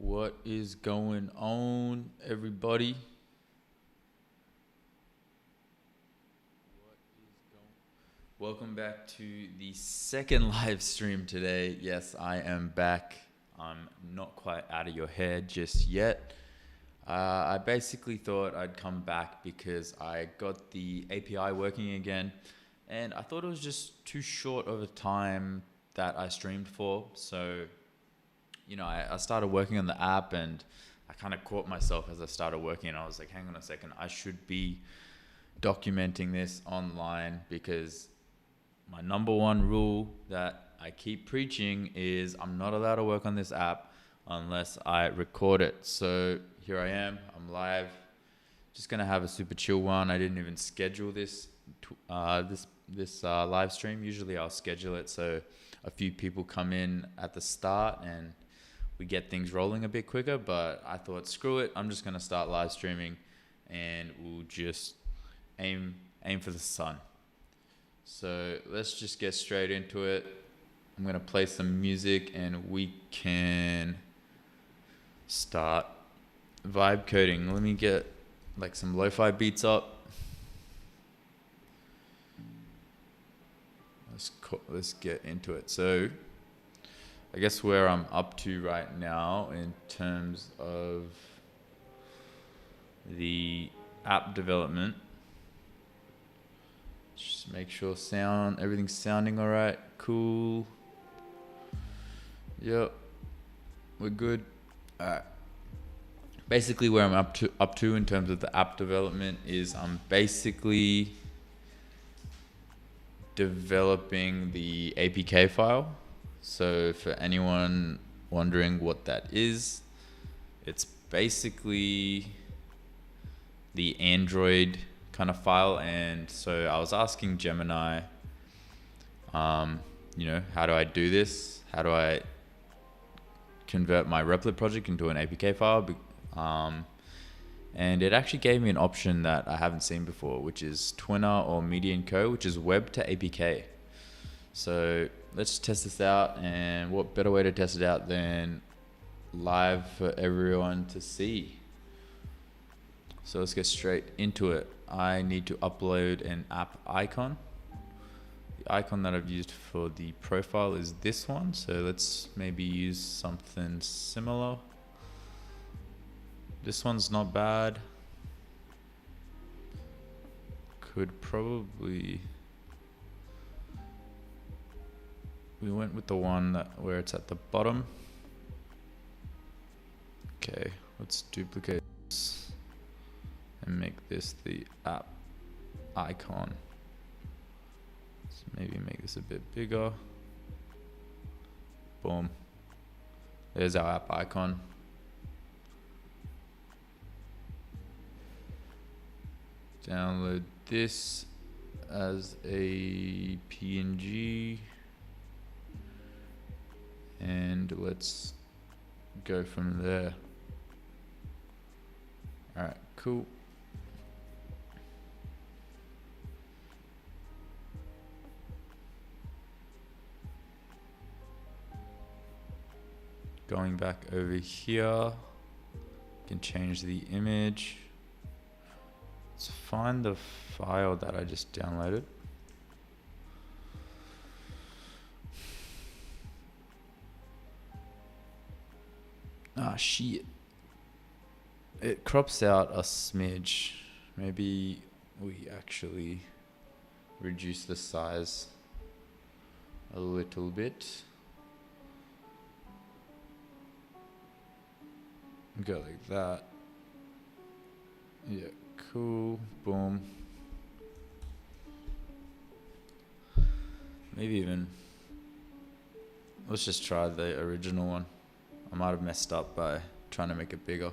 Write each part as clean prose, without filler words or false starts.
What is going on, everybody? Welcome back to the second live stream today. Yes, I am back. I'm not quite out of your head just yet. I basically thought I'd come back because I got the API working again, and I thought it was just too short of a time that I streamed for. So, I started working on the app, and I kind of caught myself as I started working, and I was like, hang on a second, I should be documenting this online, because my number one rule that I keep preaching is I'm not allowed to work on this app unless I record it. So here I am, I'm live. Just gonna have a super chill one. I didn't even schedule this live stream. Usually I'll schedule it so a few people come in at the start and we get things rolling a bit quicker, but I thought, screw it, I'm just gonna start live streaming and we'll just aim for the sun. So let's just get straight into it. I'm gonna play some music and we can start vibe coding. Let me get like some lo-fi beats up. Let's get into it. So I guess where I'm up to right now in terms of the app development, just make sure everything's sounding all right. Cool. Yep, we're good. All right. Basically, where I'm up to in terms of the app development is I'm basically developing the APK file. So for anyone wondering what that is, it's basically the Android kind of file. And so I was asking Gemini, how do I do this? How do I convert my Replit project into an APK file? And it actually gave me an option that I haven't seen before, which is Twinner or Median Co, which is web to APK. So let's test this out, and what better way to test it out than live for everyone to see. So let's get straight into it. I need to upload an app icon. The icon that I've used for the profile is this one. So let's maybe use something similar. This one's not bad. Could probably... We went with the one where it's at the bottom. Okay, let's duplicate this and make this the app icon. So maybe make this a bit bigger. Boom. There's our app icon. Download this as a PNG. And let's go from there. All right, cool. Going back over here, you can change the image. Let's find the file that I just downloaded. Ah, shit. It crops out a smidge. Maybe we actually reduce the size a little bit. Go like that. Yeah, cool. Boom. Maybe even... Let's just try the original one. I might have messed up by trying to make it bigger.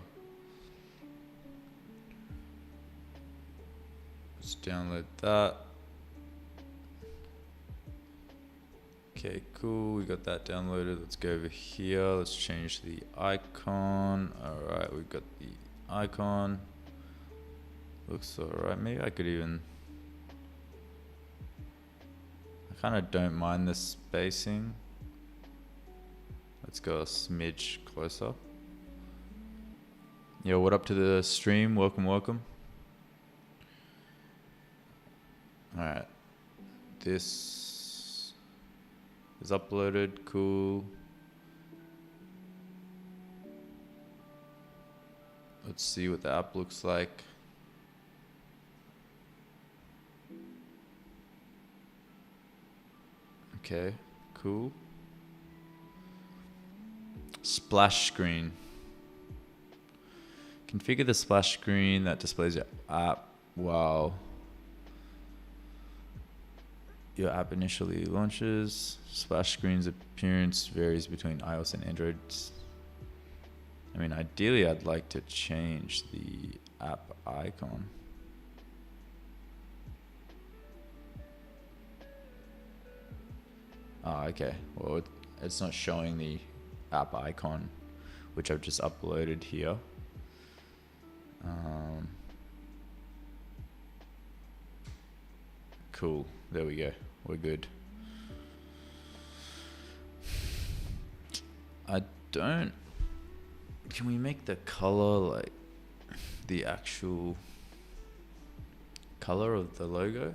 Let's download that. Okay, cool. We got that downloaded. Let's go over here. Let's change the icon. All right, we've got the icon. Looks all right. Maybe I could even... I kind of don't mind the spacing. Let's go a smidge closer. Yo, what up to the stream? Welcome, welcome. All right, this is uploaded. Cool. Let's see what the app looks like. Okay, cool. Splash screen. Configure the splash screen that displays your app while your app initially launches. Splash screen's appearance varies between iOS and Android. I mean, ideally, I'd like to change the app icon. Oh, okay. Well, it's not showing the app icon, which I've just uploaded here. Cool. There we go. We're good. Can we make the color like the actual color of the logo?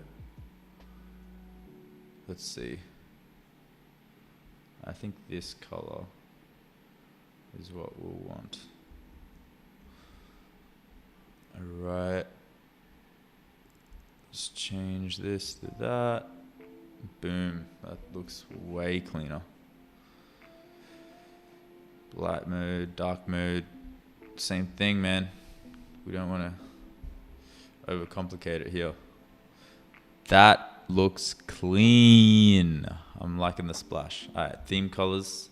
Let's see. I think this color is what we'll want. Alright. Let's change this to that. Boom. That looks way cleaner. Light mode, dark mode. Same thing, man. We don't want to overcomplicate it here. That looks clean. I'm liking the splash. Alright, theme colors.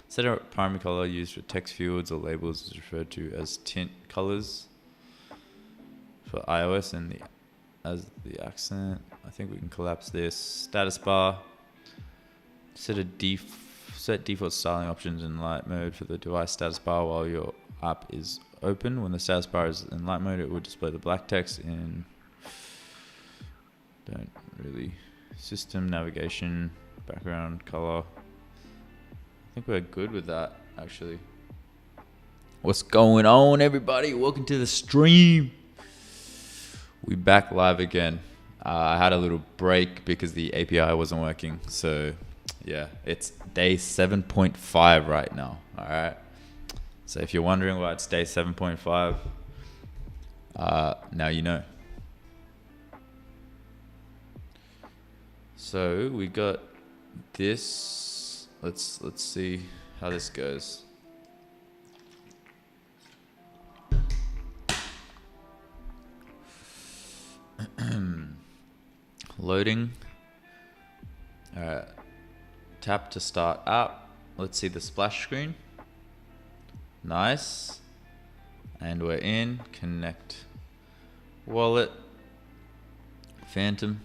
Set a primary color used for text fields or labels is referred to as tint colors for iOS and as the accent. I think we can collapse this. Status bar. Set default styling options in light mode for the device status bar while your app is open. When the status bar is in light mode, it will display the black text in system navigation, background color. I think we're good with that, actually. What's going on, everybody? Welcome to the stream. We back live again. I had a little break because the API wasn't working. So yeah, it's day 7.5 right now. All right. So if you're wondering why it's day 7.5, now you know. So we got this. Let's see how this goes. Loading. Tap to start app. Let's see the splash screen. Nice. And we're in. Connect wallet. Phantom.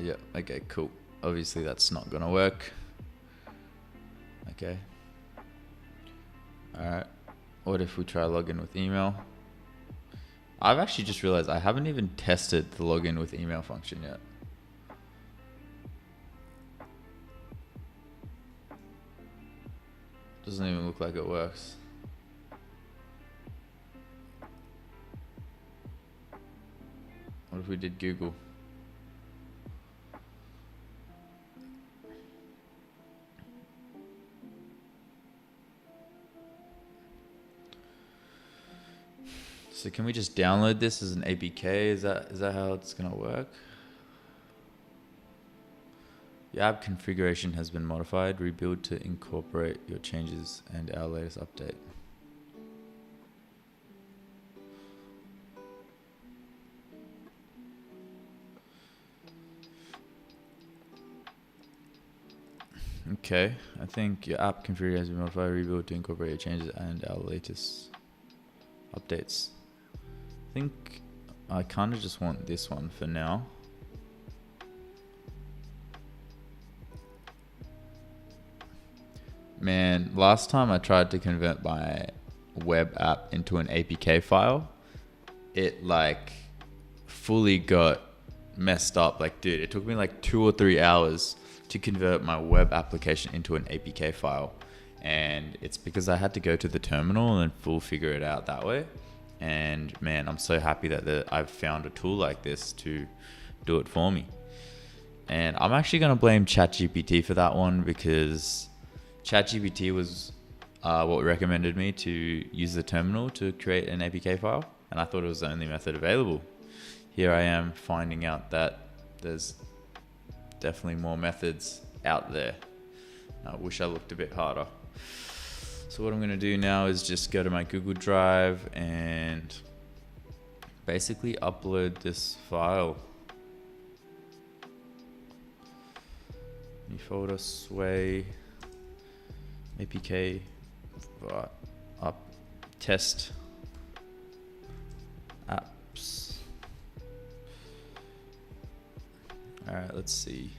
Yeah, okay, cool. Obviously that's not gonna work. Okay. Alright. What if we try login with email? I've actually just realized I haven't even tested the login with email function yet. Doesn't even look like it works. What if we did Google? So can we just download this as an APK? Is that how it's gonna work? Your app configuration has been modified. Rebuild to incorporate your changes and our latest update. Okay, I think your app configuration has been modified. Rebuild to incorporate your changes and our latest updates. I think I kind of just want this one for now. Man, last time I tried to convert my web app into an APK file, it like fully got messed up. Like, dude, it took me like 2 or 3 hours to convert my web application into an APK file. and it's because I had to go to the terminal and full figure it out that way. And man, I'm so happy that I've found a tool like this to do it for me. And I'm actually going to blame ChatGPT for that one, because ChatGPT was what recommended me to use the terminal to create an APK file, and I thought it was the only method available. Here I am finding out that there's definitely more methods out there. I wish I looked a bit harder. So what I'm going to do now is just go to my Google Drive and basically upload this file. New folder, sway, APK, up, test, apps. All right, let's see.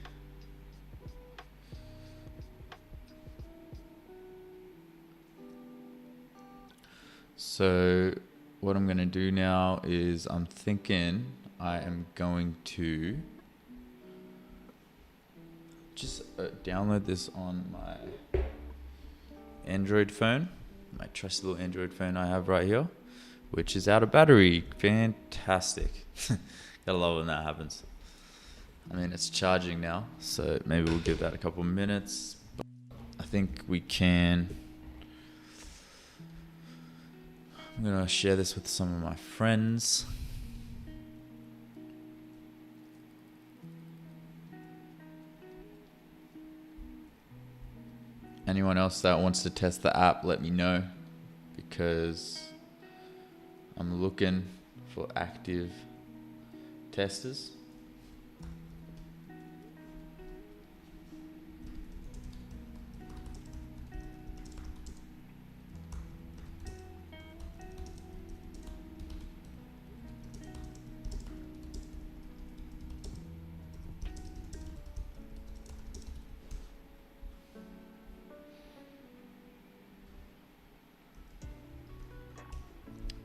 So what I'm gonna do now is I'm thinking I am going to just download this on my Android phone, my trusty little Android phone I have right here, which is out of battery. Fantastic. Gotta love when that happens. I mean, it's charging now, so maybe we'll give that a couple minutes. But I think we can. I'm gonna share this with some of my friends. Anyone else that wants to test the app, let me know, because I'm looking for active testers.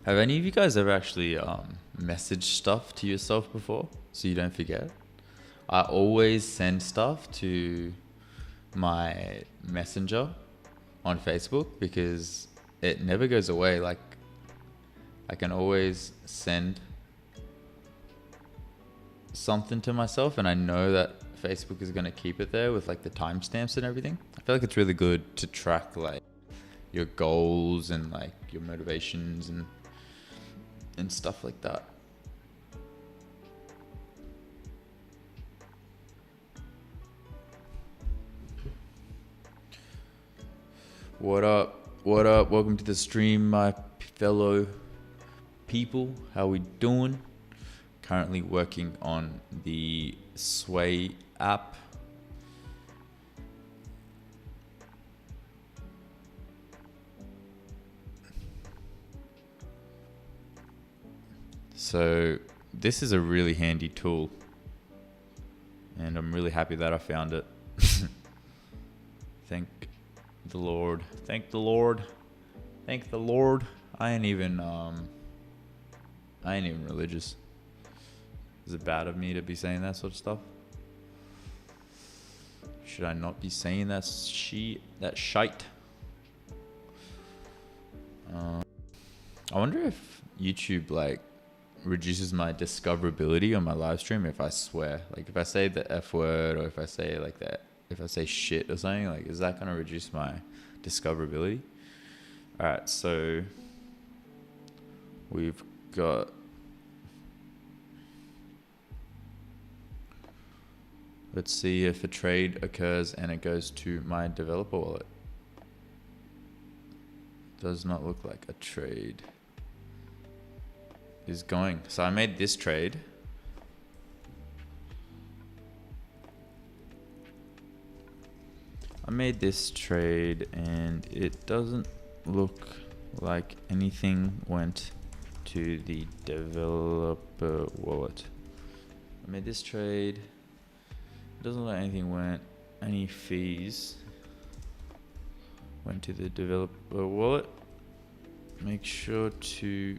Have any of you guys ever actually messaged stuff to yourself before so you don't forget? I always send stuff to my messenger on Facebook because it never goes away. Like, I can always send something to myself, and I know that Facebook is going to keep it there with like the timestamps and everything. I feel like it's really good to track like your goals and like your motivations and stuff like that. What up? What up? Welcome to the stream, my fellow people. How we doing? Currently working on the Sway app. So this is a really handy tool, and I'm really happy that I found it. Thank the Lord. Thank the Lord. Thank the Lord. I ain't even religious. Is it bad of me to be saying that sort of stuff? Should I not be saying that shite? I wonder if YouTube like reduces my discoverability on my live stream if I swear. Like if I say the F word, or if I say like that, if I say shit or something, like is that gonna reduce my discoverability? Alright, so we've got let's see if a trade occurs and it goes to my developer wallet. Does not look like a trade is going. So I made this trade. And it doesn't look like anything went to the developer wallet. I made this trade. It doesn't look like anything went, any fees went to the developer wallet. Make sure to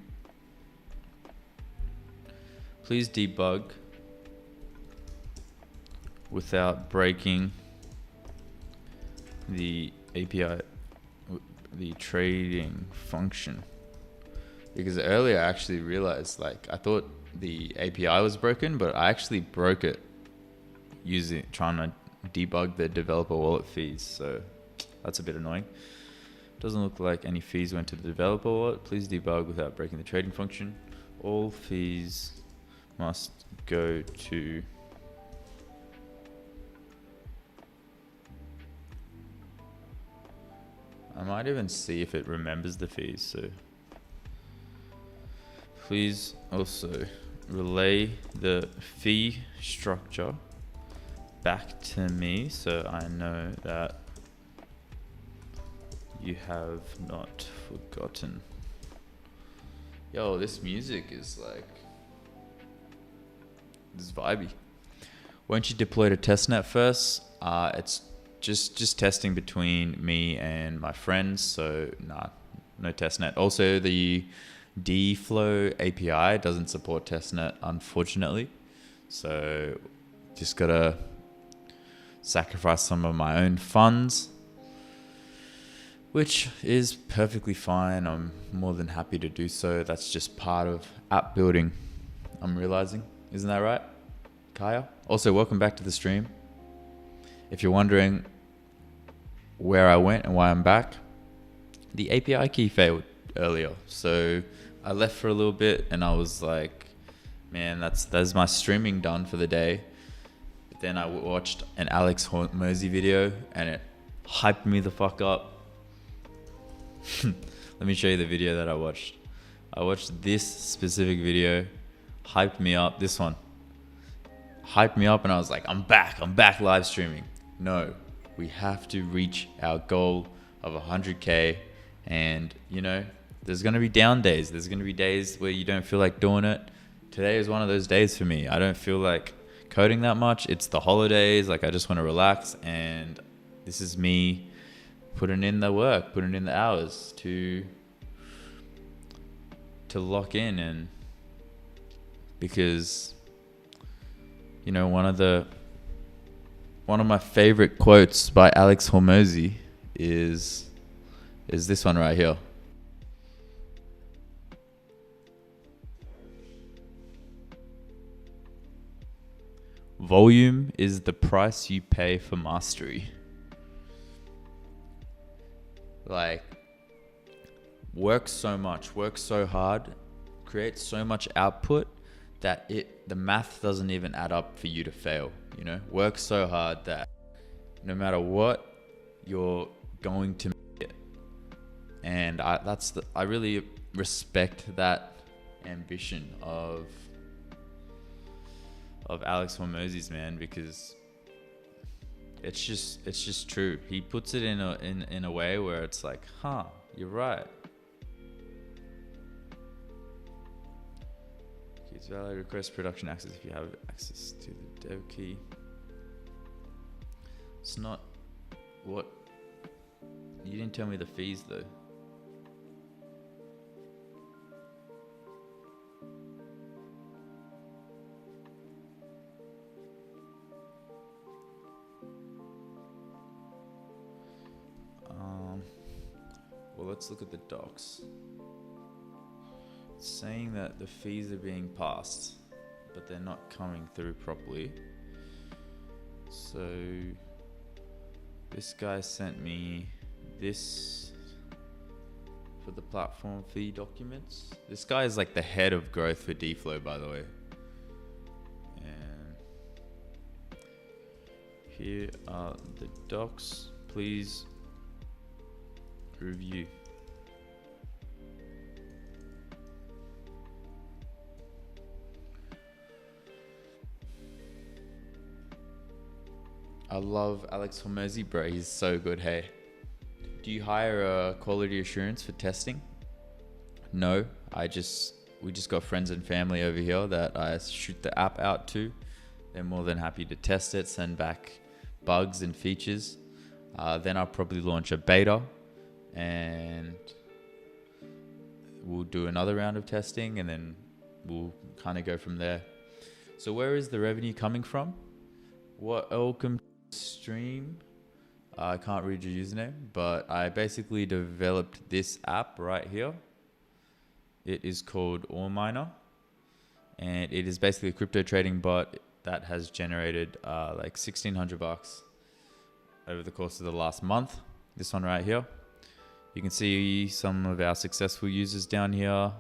please debug without breaking the API the trading function. Because earlier I actually realized, like, I thought the API was broken, but I actually broke it trying to debug the developer wallet fees. So that's a bit annoying. Doesn't look like any fees went to the developer wallet. Please debug without breaking the trading function. All fees must go to I might even see if it remembers the fees. So please also relay the fee structure back to me so I know that you have not forgotten. Yo, this music is like, this is vibey. Won't you deploy to testnet first? It's just testing between me and my friends. So nah, no testnet. Also, the dflow API doesn't support testnet, unfortunately. So just gotta sacrifice some of my own funds, which is perfectly fine. I'm more than happy to do so. That's just part of app building, I'm realizing. Isn't that right, Kaya? Also, welcome back to the stream. If you're wondering where I went and why I'm back, the API key failed earlier. So I left for a little bit and I was like, man, that's my streaming done for the day. But then I watched an Alex Hormozy video and it hyped me the fuck up. Let me show you the video that I watched. I watched this specific video, hyped me up. This one hyped me up and I was like, I'm back live streaming. No, we have to reach our goal of 100K. And you know, there's going to be down days. There's going to be days where you don't feel like doing it. Today is one of those days for me. I don't feel like coding that much. It's the holidays. Like, I just want to relax. And this is me putting in the work, putting in the hours to lock in. And because, you know, one of my favorite quotes by Alex Hormozy is this one right here. Volume is the price you pay for mastery. Like, work so much, work so hard, create so much output that the math doesn't even add up for you to fail. You know, work so hard that no matter what, you're going to make it. And I really respect that ambition of Alex Hormozy's, man, because it's just true. He puts it in a way where it's like, you're right. It's valid. Request production access if you have access to the dev key. It's not what you didn't tell me the fees though. Well, let's look at the docs. It's saying that the fees are being passed, but they're not coming through properly. So this guy sent me this for the platform fee documents. This guy is like the head of growth for dflow, by the way. And here are the docs. Please review. I love Alex Hormozy, bro. He's so good, hey. Do you hire a quality assurance for testing? No, we just got friends and family over here that I shoot the app out to. They're more than happy to test it, send back bugs and features. Then I'll probably launch a beta and we'll do another round of testing and then we'll kind of go from there. So where is the revenue coming from? Welcome to the stream. I can't read your username, but I basically developed this app right here. It is called Ore Miner, and it is basically a crypto trading bot that has generated like $1,600 over the course of the last month. This one right here. You can see some of our successful users down here.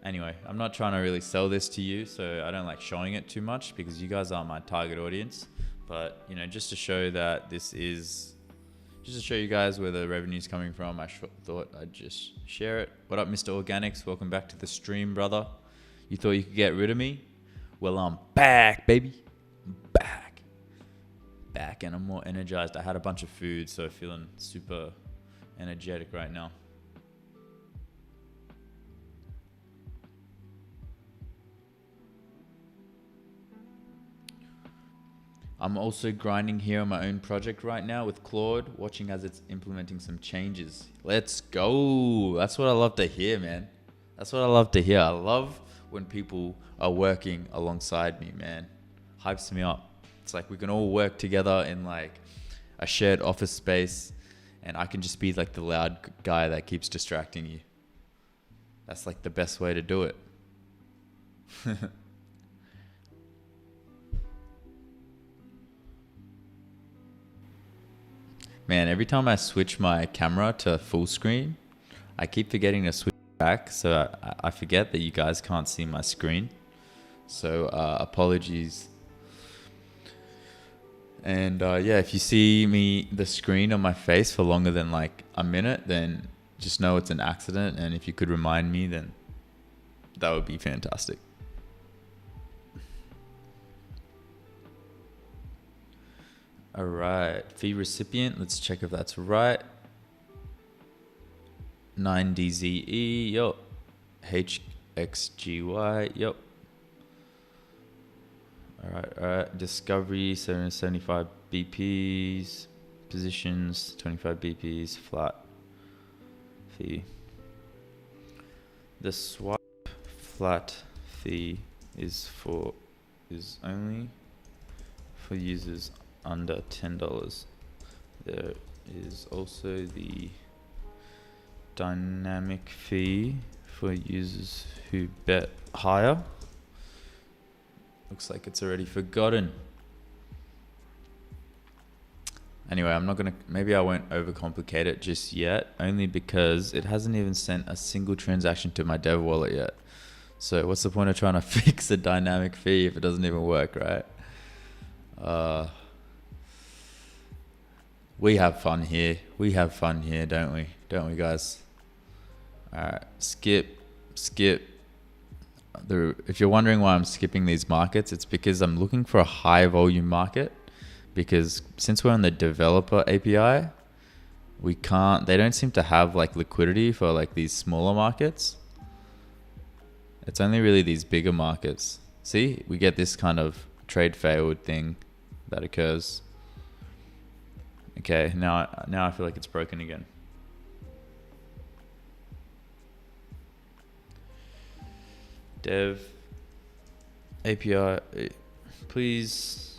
Anyway, I'm not trying to really sell this to you, so I don't like showing it too much because you guys aren't my target audience. But, you know, just to show that this is, just to show you guys where the revenue is coming from, I thought I'd just share it. What up, Mr. Organics? Welcome back to the stream, brother. You thought you could get rid of me? Well, I'm back, baby. I'm back. Back, and I'm more energized. I had a bunch of food, so feeling super energetic right now. I'm also grinding here on my own project right now with Claude, watching as it's implementing some changes. Let's go. That's what I love to hear, man. That's what I love to hear. I love when people are working alongside me, man. Hypes me up. It's like we can all work together in like a shared office space, and I can just be like the loud guy that keeps distracting you. That's like the best way to do it. Man, every time I switch my camera to full screen, I keep forgetting to switch back, so I forget that you guys can't see my screen. So apologies. And yeah, if you see the screen on my face for longer than like a minute, then just know it's an accident. And if you could remind me, then that would be fantastic. All right, fee recipient, let's check if that's right. 9DZE, yup. HXGY, yup. All right. Discovery, 775 BPs. Positions, 25 BPs, flat fee. The swipe flat fee is only for users under $10. There is also the dynamic fee for users who bet higher. Looks like it's already forgotten. Anyway, maybe I won't overcomplicate it just yet, only because it hasn't even sent a single transaction to my dev wallet yet. So what's the point of trying to fix a dynamic fee if it doesn't even work, right? We have fun here. Don't we? Don't we, guys? All right, skip. If you're wondering why I'm skipping these markets, it's because I'm looking for a high volume market, because since we're on the developer API, they don't seem to have like liquidity for like these smaller markets. It's only really these bigger markets. See, we get this kind of trade failed thing that occurs. Okay, now I feel like it's broken again. Dev API, please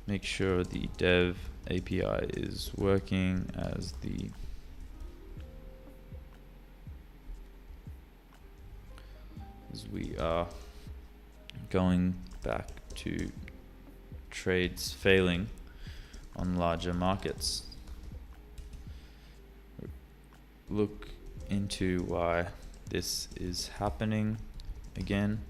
make sure the dev API is working as we are going back to trades failing on larger markets. Look into why this is happening again.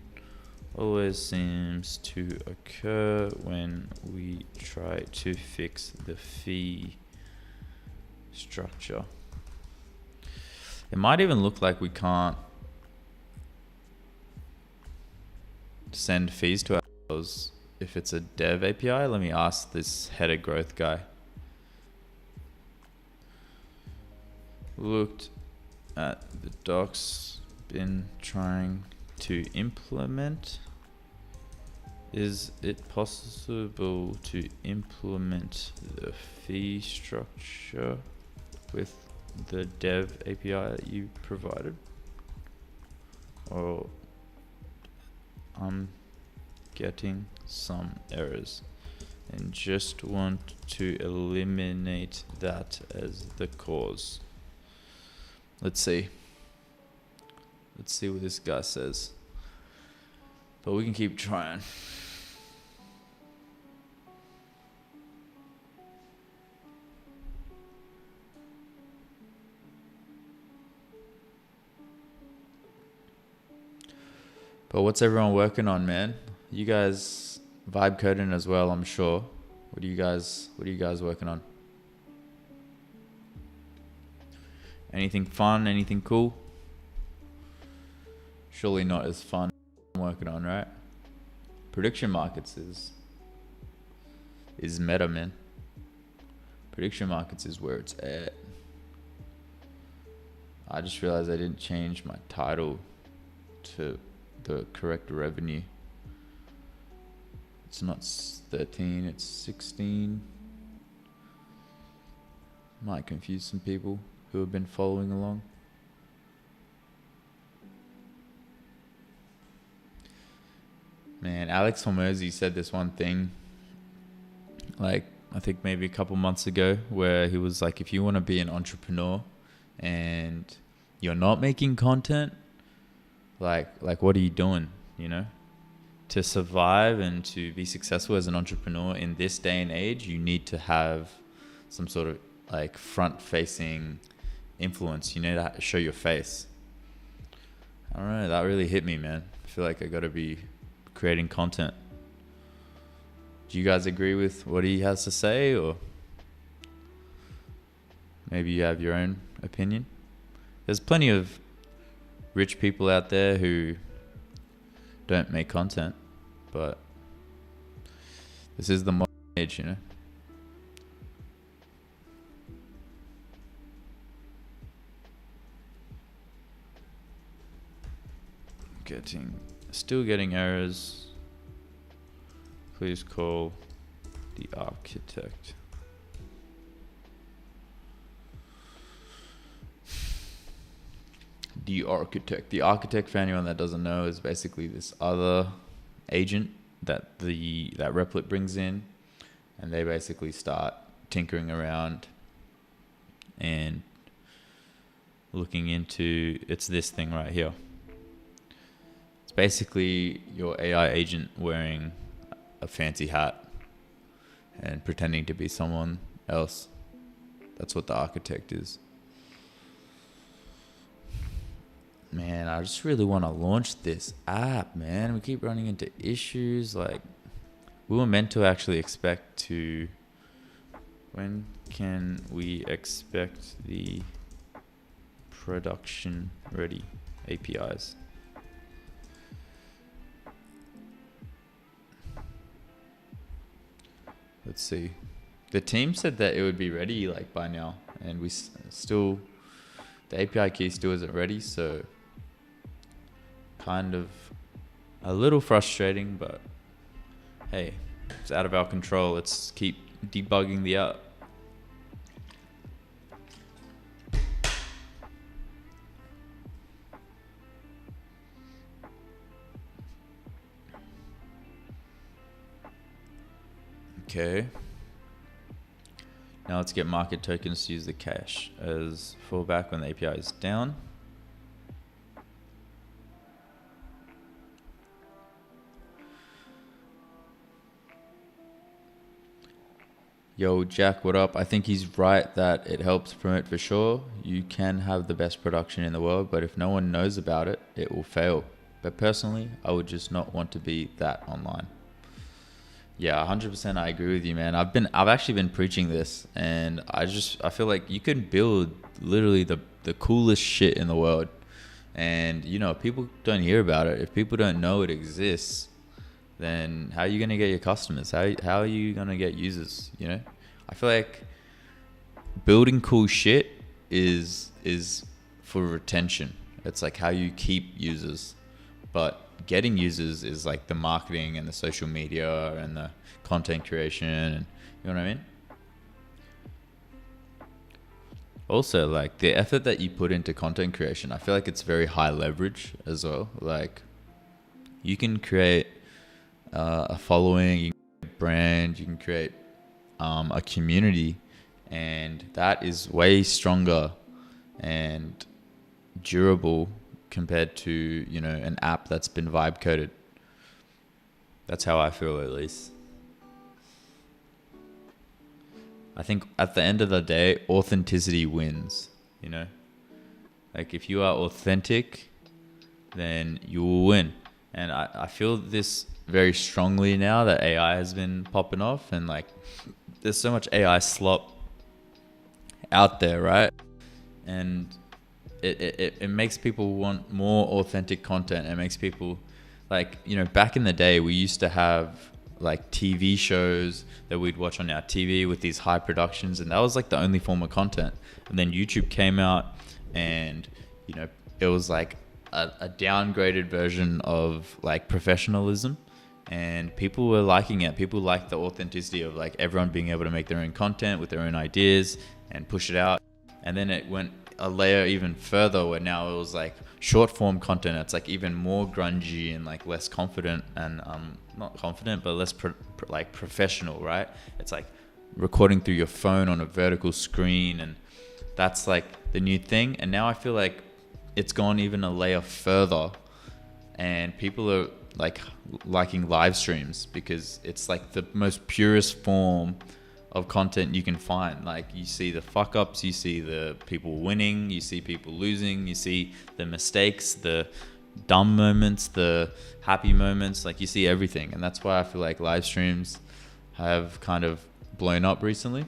Always seems to occur when we try to fix the fee structure. It might even look like we can't send fees to ourselves if it's a dev API. Let me ask this header growth guy. Looked at the docs, been trying to implement. Is it possible to implement the fee structure with the dev API that you provided? Or I'm getting some errors. and just want to eliminate that as the cause. Let's see what this guy says, but we can keep trying. But what's everyone working on, man? You guys vibe coding as well, I'm sure. What are you guys working on? Anything fun? Anything cool? Surely not as fun I'm working on, right? Prediction markets is meta, man. Prediction markets is where it's at. I just realized I didn't change my title to the correct revenue. It's not 13, it's 16. Might confuse some people who have been following along. Man, Alex Hormozy said this one thing, like, I think maybe a couple months ago, where he was like, if you want to be an entrepreneur and you're not making content, like what are you doing, you know? To survive and to be successful as an entrepreneur in this day and age, you need to have some sort of like front-facing influence. You need to show your face. I don't know, that really hit me, man. I feel like I got to be creating content. Do you guys agree with what he has to say, or maybe you have your own opinion? There's plenty of rich people out there who don't make content, but this is the modern age, you know. Still getting errors. Please call the architect. The architect, for anyone that doesn't know, is basically this other agent that Replit brings in, and they basically start tinkering around and looking into, it's this thing right here. It's basically your AI agent wearing a fancy hat and pretending to be someone else. That's what the architect is. Man, I just really want to launch this app, man. We keep running into issues. Like, we were meant to actually expect to... When can we expect the production ready APIs? Let's see. The team said that it would be ready like by now, and we still... The API key still isn't ready, so... Kind of a little frustrating, but hey, it's out of our control. Let's keep debugging the app. Okay. Now let's get market tokens to use the cache as fallback when the API is down. Yo, Jack, what up? I think he's right that it helps promote for sure. You can have the best production in the world, but if no one knows about it, it will fail. But personally, I would just not want to be that online. Yeah, 100% I agree with you, man. I've actually been preaching this, and I feel like you can build literally the coolest shit in the world. And, you know, people don't hear about it. If people don't know it exists, then how are you going to get your customers? How are you going to get users, you know? I feel like building cool shit is for retention. It's like how you keep users. But getting users is like the marketing and the social media and the content creation, and you know what I mean? Also, like the effort that you put into content creation, I feel like it's very high leverage as well. Like you can create a following, you a brand, you can create a community, and that is way stronger and durable compared to, you know, an app that's been vibe coded. That's how I feel, at least. I think at the end of the day, authenticity wins, you know? Like if you are authentic, then you will win. And I feel this very strongly now that AI has been popping off, and like there's so much AI slop out there, right? And it makes people want more authentic content. It makes people, like, you know, back in the day, we used to have like TV shows that we'd watch on our TV with these high productions, and that was like the only form of content. And then YouTube came out, and, you know, it was like a downgraded version of like professionalism, and people were liking it. People liked the authenticity of like everyone being able to make their own content with their own ideas and push it out. And then it went a layer even further, where now it was like short form content. It's like even more grungy and like less confident, and not confident, but less like professional, right? It's like recording through your phone on a vertical screen, and that's like the new thing. And now I feel like it's gone even a layer further, and people are like liking live streams because it's like the most purest form of content you can find. Like you see the fuck ups, you see the people winning, you see people losing, you see the mistakes, the dumb moments, the happy moments, like you see everything. And that's why I feel like live streams have kind of blown up recently.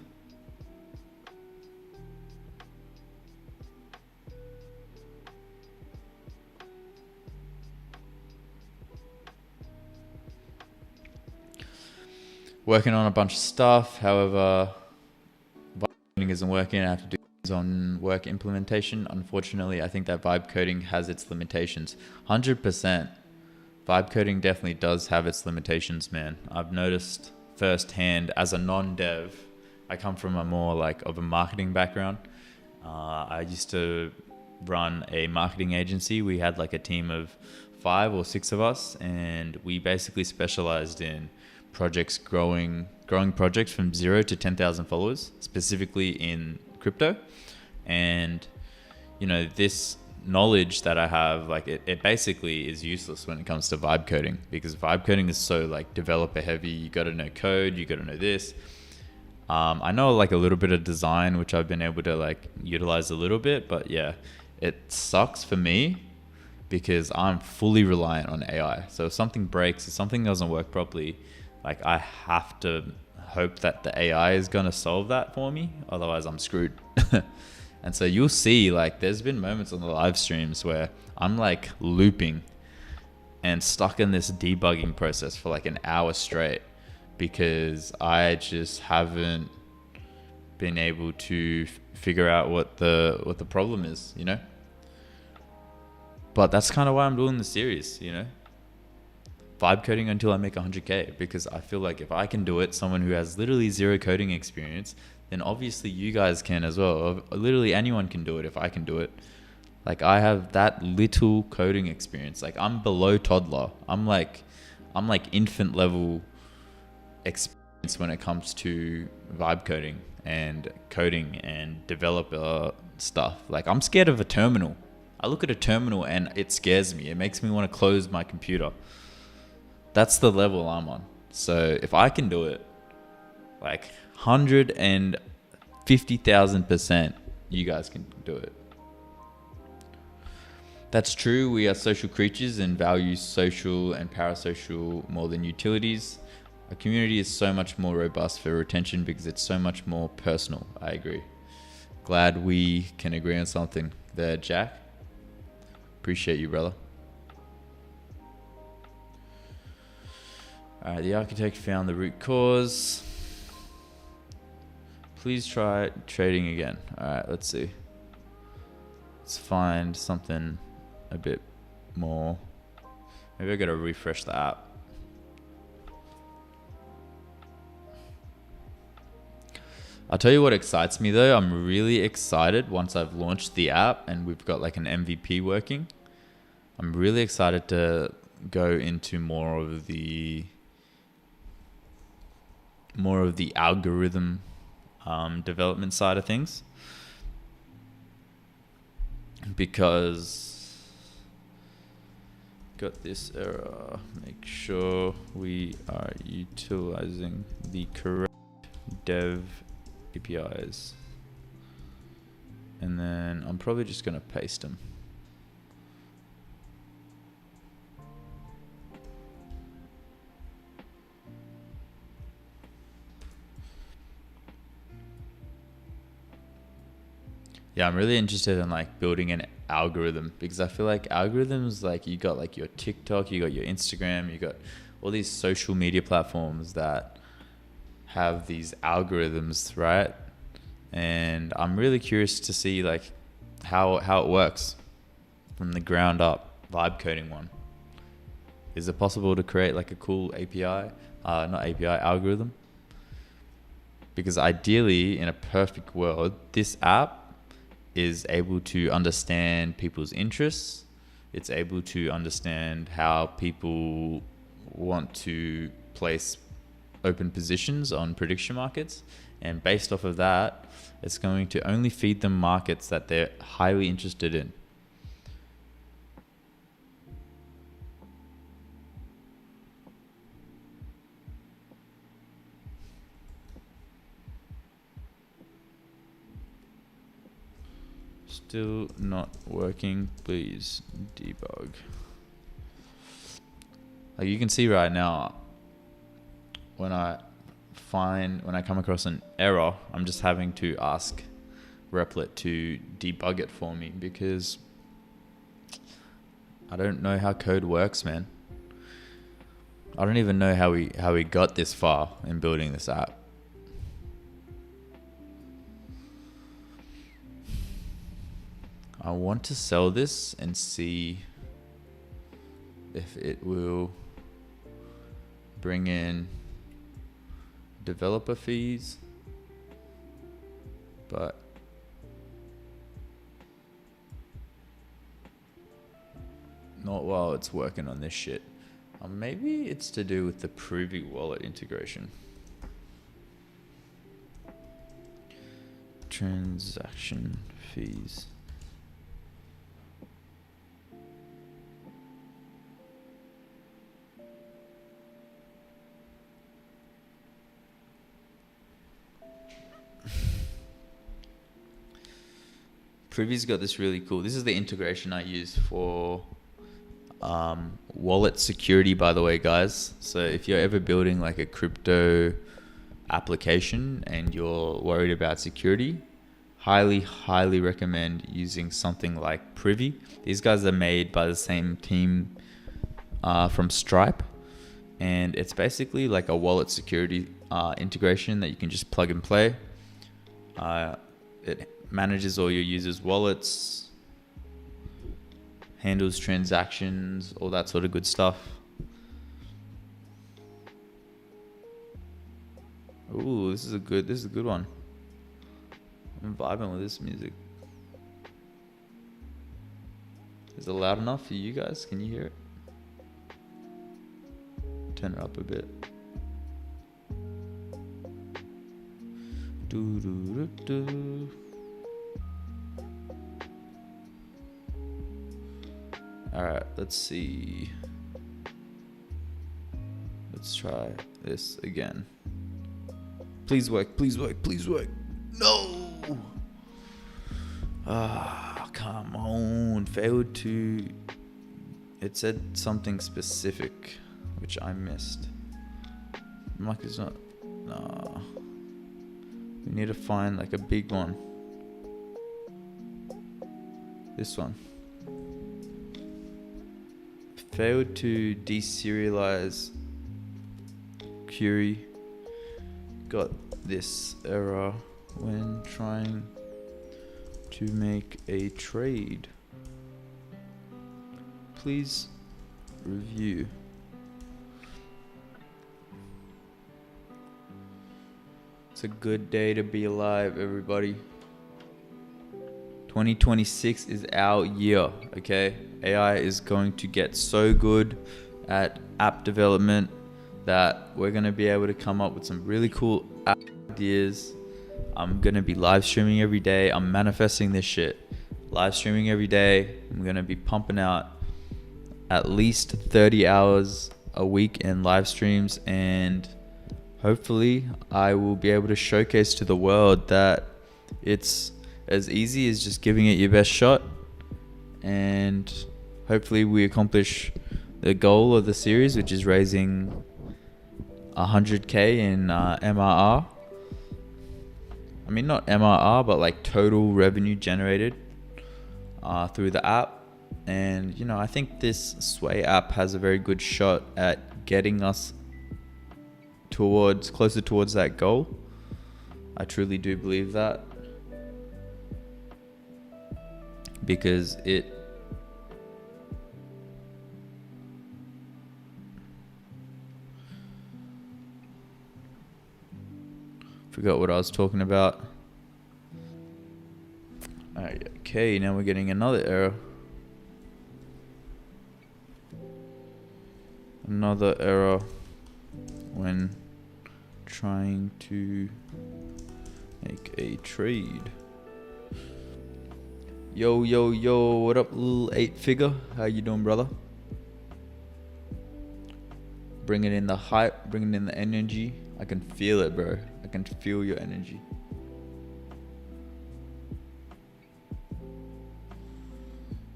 Working on a bunch of stuff. However, vibe coding isn't working. I have to do things on work implementation. Unfortunately, I think that vibe coding has its limitations. 100%. Vibe coding definitely does have its limitations, man. I've noticed firsthand as a non-dev. I come from a more like of a marketing background. I used to run a marketing agency. We had like a team of 5 or 6 of us, and we basically specialized in projects, growing projects from 0 to 10,000 followers, specifically in crypto. And, you know, this knowledge that I have, like it basically is useless when it comes to vibe coding, because vibe coding is so like developer heavy. You got to know code, you got to know this. I know like a little bit of design, which I've been able to like utilize a little bit, but yeah, it sucks for me because I'm fully reliant on AI. So if something breaks, if something doesn't work properly, like I have to hope that the AI is going to solve that for me. Otherwise I'm screwed. And so you'll see, like, there's been moments on the live streams where I'm like looping and stuck in this debugging process for like an hour straight because I just haven't been able to figure out what the problem is, you know? But that's kind of why I'm doing the series, you know? Vibe coding until I make 100K, because I feel like if I can do it, someone who has literally 0 coding experience, then obviously you guys can as well. Literally anyone can do it if I can do it. Like I have that little coding experience. Like I'm below toddler. I'm like infant level experience when it comes to vibe coding and developer stuff. Like I'm scared of a terminal. I look at a terminal and it scares me. It makes me want to close my computer. That's the level I'm on. So if I can do it, like 150,000%, you guys can do it. That's true. We are social creatures and value social and parasocial more than utilities. A community is so much more robust for retention because it's so much more personal. I agree. Glad we can agree on something there, Jack. Appreciate you, brother. Alright, the architect found the root cause. Please try trading again. Alright, let's see. Let's find something a bit more. Maybe I gotta refresh the app. I'll tell you what excites me though. I'm really excited once I've launched the app and we've got like an MVP working. I'm really excited to go into more of the more of the algorithm development side of things, because got this error. Make sure we are utilizing the correct dev APIs, and then I'm probably just gonna paste them. Yeah, I'm really interested in like building an algorithm, because I feel like algorithms, like you got like your TikTok, you got your Instagram, you got all these social media platforms that have these algorithms, right? And I'm really curious to see like how it works from the ground up. Vibecoding one. Is it possible to create like a cool API, not API, algorithm? Because ideally, in a perfect world, this app is able to understand people's interests. It's able to understand how people want to place open positions on prediction markets. And based off of that, it's going to only feed them markets that they're highly interested in. Still not working. Please debug. Like you can see right now, when I come across an error, I'm just having to ask Replit to debug it for me, because I don't know how code works, man. I don't even know how we got this far in building this app. I want to sell this and see if it will bring in developer fees, but not while it's working on this shit. Maybe it's to do with the Privy wallet integration. Transaction fees. Privy's got this really cool, this is the integration I use for wallet security, by the way, guys. So if you're ever building like a crypto application and you're worried about security, highly recommend using something like Privy. These guys are made by the same team from Stripe, and it's basically like a wallet security integration that you can just plug and play. It manages all your users' wallets, handles transactions, all that sort of good stuff. Ooh, this is a good one. I'm vibing with this music. Is it loud enough for you guys? Can you hear it? Turn it up a bit. Alright, let's see. Let's try this again. Please work. No! Come on. Failed to... It said something specific, which I missed. Mic is not... Nah. We need to find like a big one. This one. Failed to deserialize query. Got this error when trying to make a trade. Please review. It's a good day to be alive, everybody. 2026 is our year, okay? AI is going to get so good at app development that we're going to be able to come up with some really cool ideas. I'm going to be live streaming every day. I'm manifesting this shit. Live streaming every day. I'm going to be pumping out at least 30 hours a week in live streams, and hopefully I will be able to showcase to the world that it's as easy as just giving it your best shot, and hopefully we accomplish the goal of the series, which is raising 100k in MRR. I mean, not MRR, but like total revenue generated through the app. And, you know, I think this Sway app has a very good shot at getting us closer towards that goal. I truly do believe that, because forgot what I was talking about. Okay, now we're getting another error. Another error when trying to make a trade. Yo, what up, little 8-figure? How you doing, brother? Bringing in the hype, bringing in the energy. I can feel it, bro. I can feel your energy.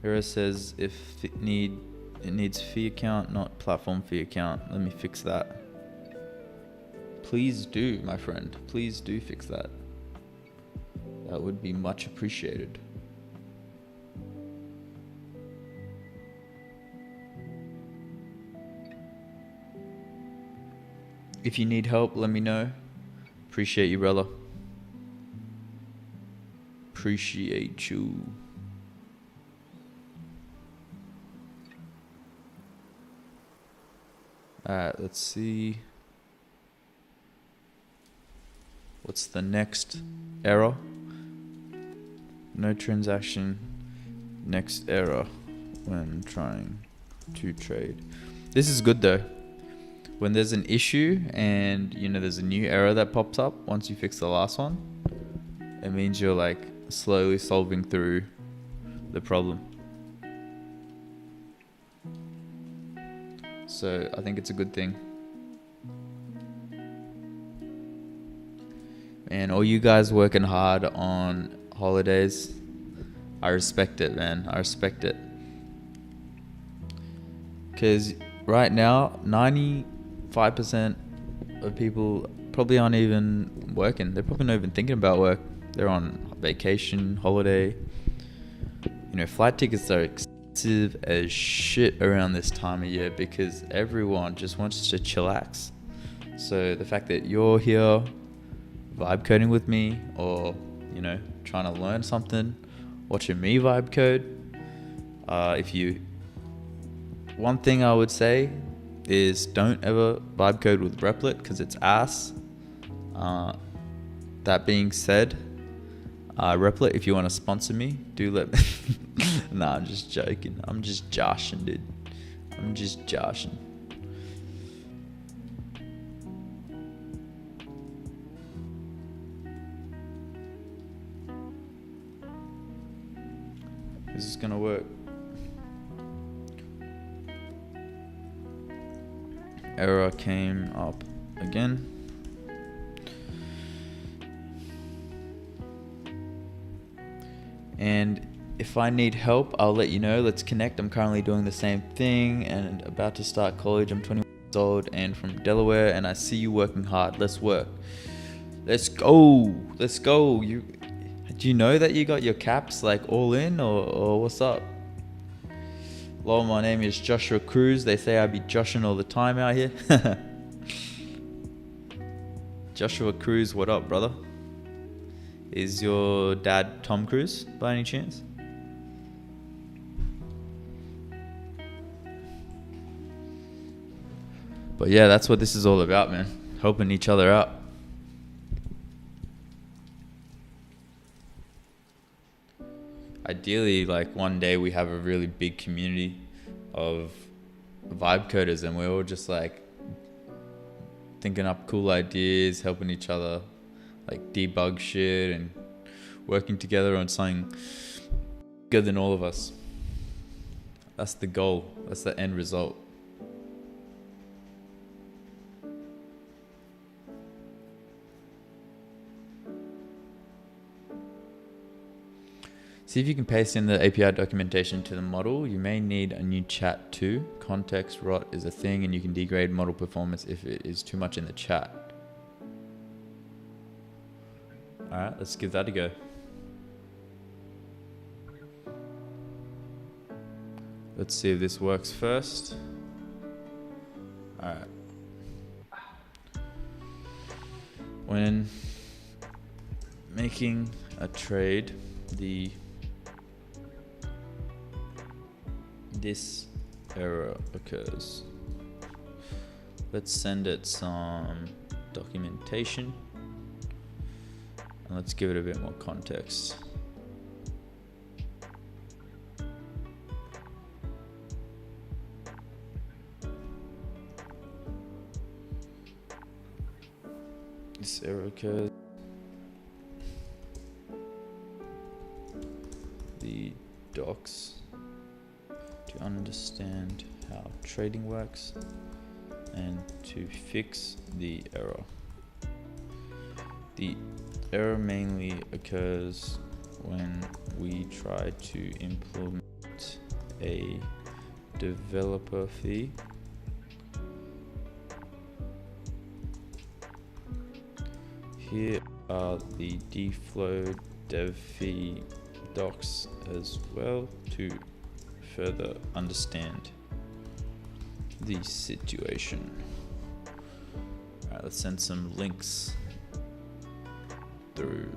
Error says if it needs fee account, not platform fee account. Let me fix that. Please do, my friend. Please do fix that. That would be much appreciated. If you need help, let me know. Appreciate you, brother. Appreciate you. Alright, let's see. What's the next error? No transaction. Next error when trying to trade. This is good though. When there's an issue and you know there's a new error that pops up once you fix the last one, it means you're like slowly solving through the problem. So I think it's a good thing. And all you guys working hard on holidays, I respect it, man. I respect it. Because right now, 95% of people probably aren't even working. They're probably not even thinking about work. They're on vacation, holiday. You know, flight tickets are expensive as shit around this time of year because everyone just wants to chillax. So the fact that you're here vibe coding with me, or you know, trying to learn something, watching me vibe code. One thing I would say is don't ever vibe code with Replit because it's ass. That being said, Replit, if you want to sponsor me, do let me. Nah, I'm just joking. I'm just joshing, dude. I'm just joshing. Is this gonna work? Error came up again. And if I need help, I'll let you know. Let's connect. I'm currently doing the same thing and about to start college. I'm 21 years old and from Delaware, and I see you working hard. Let's work. Let's go. Let's go. Do you know that you got your caps like all in, or what's up? Hello, my name is Joshua Cruz. They say I be joshing all the time out here. Joshua Cruz, what up, brother? Is your dad Tom Cruise by any chance? But yeah, that's what this is all about, man. Helping each other out. Ideally, like one day we have a really big community of vibe coders and we're all just like thinking up cool ideas, helping each other, like debug shit and working together on something bigger than all of us. That's the goal. That's the end result. See if you can paste in the API documentation to the model. You may need a new chat too. Context rot is a thing and you can degrade model performance if it is too much in the chat. Alright, let's give that a go. Let's see if this works first. Alright. When making a trade, this error occurs. Let's send it some documentation and let's give it a bit more context. This error occurs. The docs to understand how trading works and to fix the error. The error mainly occurs when we try to implement a developer fee Here are the dflow dev fee docs as well to further understand the situation. Alright, let's send some links through.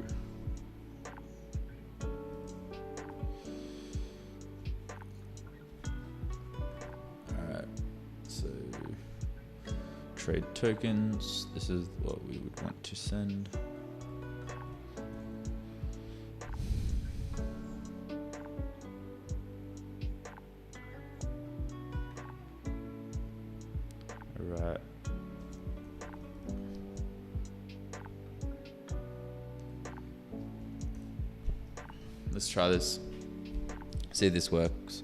Alright, so trade tokens, this is what we would want to send. Alright. Let's try this. See if this works.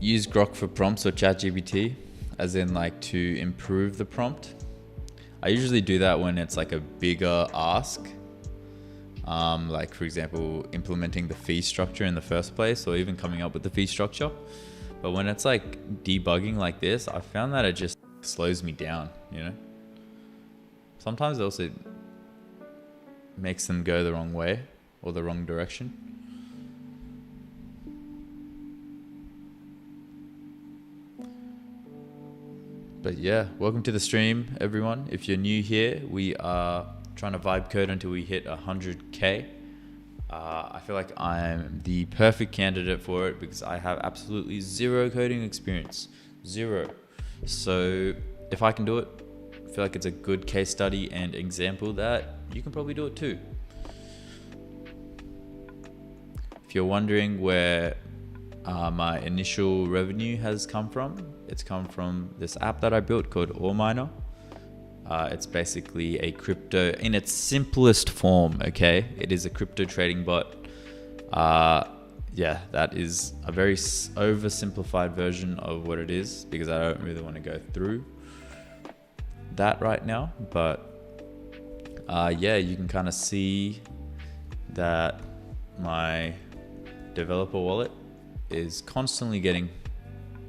Use Grok for prompts or ChatGPT, as in like to improve the prompt. I usually do that when it's like a bigger ask. Like for example, implementing the fee structure in the first place, or even coming up with the fee structure. But when it's like debugging like this, I found that it just slows me down, you know? Sometimes it also makes them go the wrong way or the wrong direction. But yeah, welcome to the stream, everyone. If you're new here, we are trying to vibe code until we hit 100K. I feel like I'm the perfect candidate for it because I have absolutely zero coding experience. Zero. So if I can do it, I feel like it's a good case study and example that you can probably do it too. If you're wondering where my initial revenue has come from, it's come from this app that I built called OreMiner. It's basically a crypto in its simplest form, okay? It is a crypto trading bot. Yeah, that is a very oversimplified version of what it is because I don't really want to go through that right now. But yeah, you can kind of see that my developer wallet is constantly getting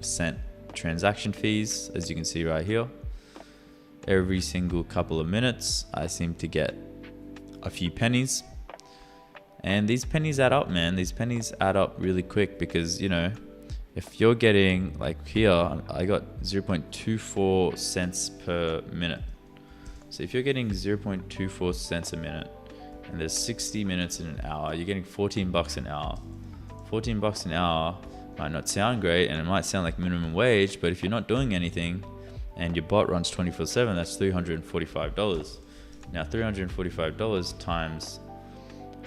sent transaction fees, as you can see right here. Every single couple of minutes, I seem to get a few pennies. And these pennies add up, man. These pennies add up really quick because, you know, if you're getting, like here, I got 0.24 cents per minute. So if you're getting 0.24 cents a minute, and there's 60 minutes in an hour, you're getting 14 bucks an hour. 14 bucks an hour might not sound great, and it might sound like minimum wage, but if you're not doing anything, and your bot runs 24/7, that's $345. Now $345 times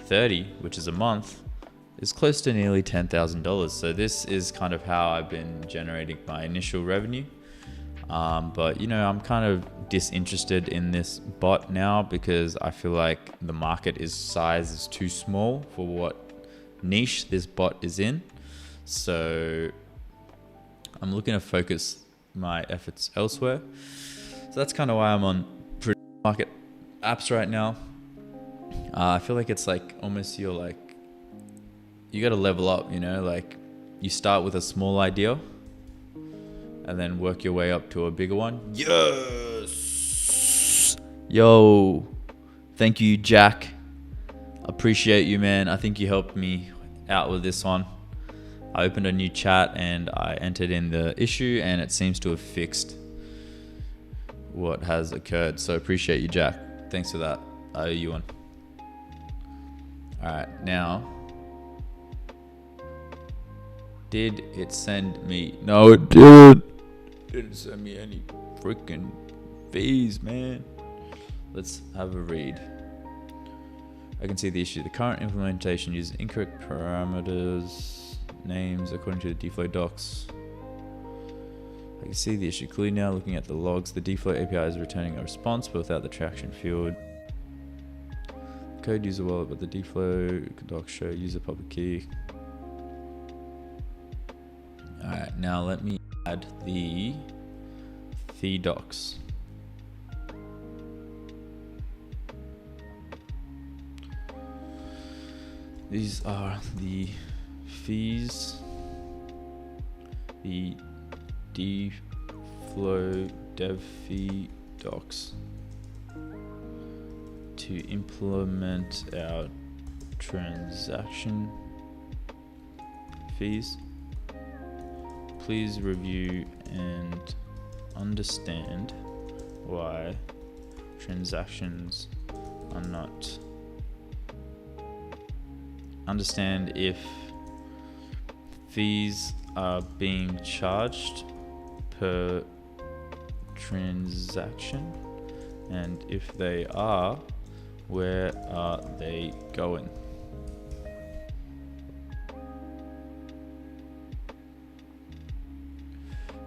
30, which is a month, is close to nearly $10,000. So this is kind of how I've been generating my initial revenue. But you know, I'm kind of disinterested in this bot now because I feel like the market size is too small for what niche this bot is in. So I'm looking to focus my efforts elsewhere. So that's kind of why I'm on market apps right now. I feel like it's like almost you got to level up, you know, like you start with a small idea and then work your way up to a bigger one. Yes! Yo, thank you, Jack. Appreciate you, man. I think you helped me out with this one. I opened a new chat and I entered in the issue and it seems to have fixed what has occurred. So appreciate you, Jack. Thanks for that. I owe you one. All right, now, did it send me? No, it didn't. Didn't send me any freaking fees, man. Let's have a read. I can see the issue. The current implementation uses incorrect parameters, names according to the dflow docs. I can see the issue clearly now looking at the logs. The dflow API is returning a response but without the traction field. Code user wallet, but the dflow docs show user public key. Alright, now let me add the fee docs. These are the fees, the dflow dev fee docs to implement our transaction fees. Please review and understand why transactions are not. Understand if fees are being charged per transaction, and if they are, where are they going?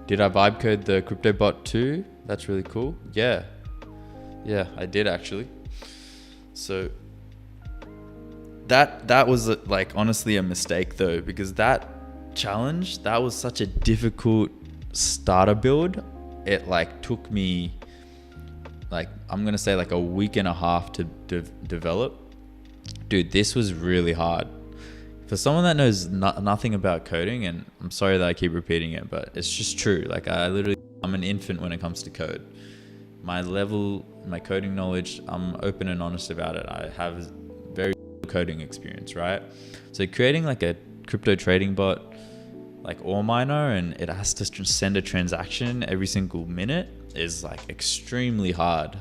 Did I vibe code the crypto bot too? That's really cool. Yeah, I did actually. So that was like honestly a mistake though, because that challenge, that was such a difficult starter build. It like took me like, I'm gonna say like a week and a half to develop. Dude, this was really hard. For someone that knows nothing about coding, and I'm sorry that I keep repeating it, but it's just true. Like I'm an infant when it comes to code. My coding knowledge, I'm open and honest about it. I have very coding experience, right? So creating like a crypto trading bot, like ore miner, and it has to send a transaction every single minute is like extremely hard.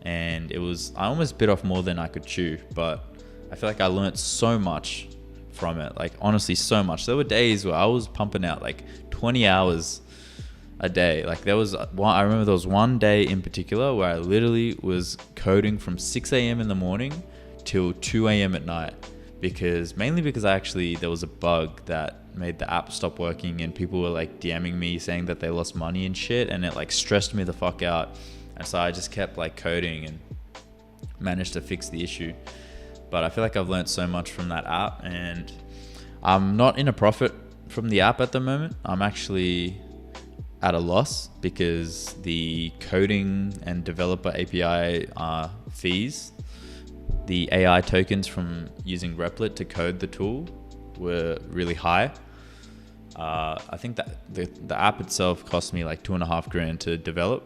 And I almost bit off more than I could chew, but I feel like I learned so much from it. Like honestly, so much. There were days where I was pumping out like 20 hours a day. Like I remember there was one day in particular where I literally was coding from 6 a.m. in the morning till 2 a.m. at night, mainly because there was a bug that made the app stop working, and people were like DMing me saying that they lost money and shit, and it like stressed me the fuck out. And so I just kept like coding and managed to fix the issue. But I feel like I've learned so much from that app, and I'm not in a profit from the app at the moment. I'm actually at a loss because the coding and developer API fees, the AI tokens from using Replit to code the tool were really high. I think that the app itself cost me like $2,500 to develop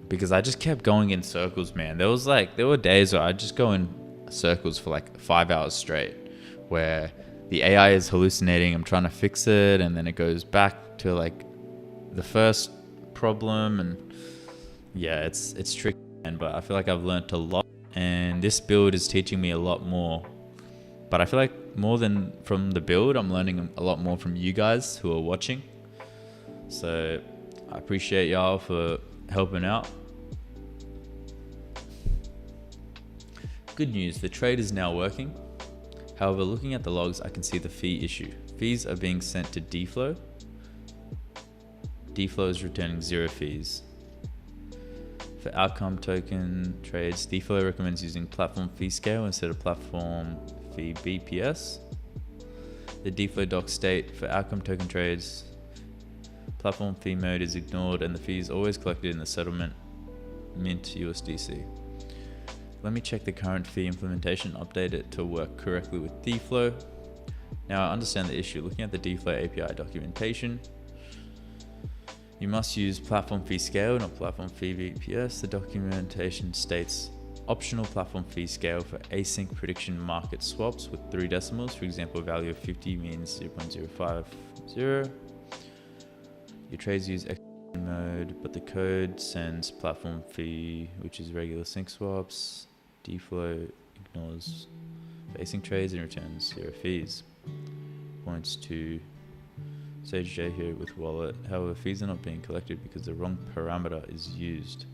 because I just kept going in circles, man. There were days where I'd just go in circles for like 5 hours straight where the AI is hallucinating. I'm trying to fix it, and then it goes back to like the first problem, and yeah, it's tricky, but I feel like I've learned a lot, and this build is teaching me a lot more. But I feel like more than from the build, I'm learning a lot more from you guys who are watching. So I appreciate y'all for helping out. Good news, the trade is now working. However, looking at the logs, I can see the fee issue. Fees are being sent to dflow. Dflow is returning 0 fees. For outcome token trades, dflow recommends using platform fee scale instead of platform fee BPS. The dflow doc state for outcome token trades, platform fee mode is ignored and the fee is always collected in the settlement mint USDC. Let me check the current fee implementation, update it to work correctly with dflow. Now I understand the issue. Looking at the dflow API documentation, you must use platform fee scale, not platform fee BPS. The documentation states optional platform fee scale for async prediction market swaps with 3 decimals. For example, a value of 50 means 0.050. Your trades use execution mode, but the code sends platform fee, which is regular sync swaps. Dflow ignores async trades and returns 0 fees. Points to Sage J here with wallet. However, fees are not being collected because the wrong parameter is used.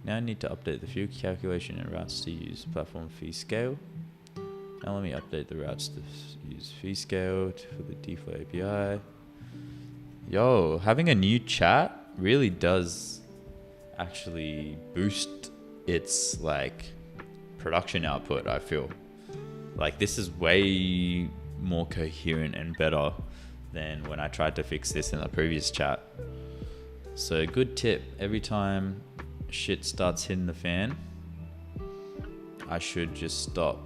Now I need to update the fee calculation and routes to use platform fee scale. Now let me update the routes to use fee scale for the dflow API. Yo, having a new chat really does actually boost its like production output. I feel like this is way more coherent and better than when I tried to fix this in the previous chat. So good tip, every time shit starts hitting the fan, I should just stop.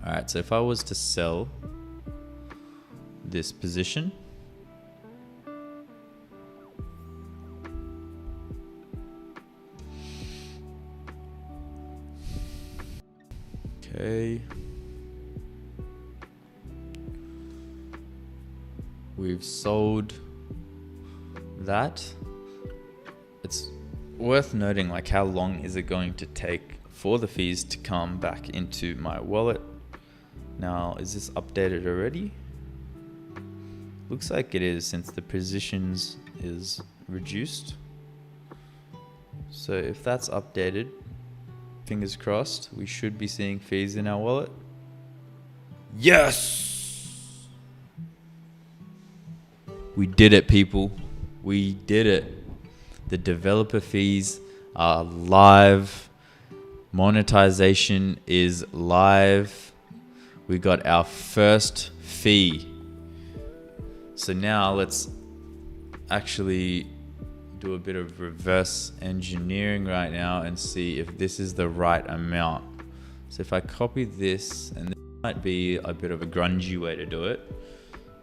Alright, so if I was to sell this position, okay, we've sold that. It's worth noting like how long is it going to take for the fees to come back into my wallet. Now, is this updated already? Looks like it is, since the positions is reduced. So if that's updated, fingers crossed, we should be seeing fees in our wallet. Yes! We did it, people. We did it. The developer fees are live. Monetization is live. We got our first fee. So now let's actually do a bit of reverse engineering right now and see if this is the right amount. So if I copy this, and this might be a bit of a grungy way to do it,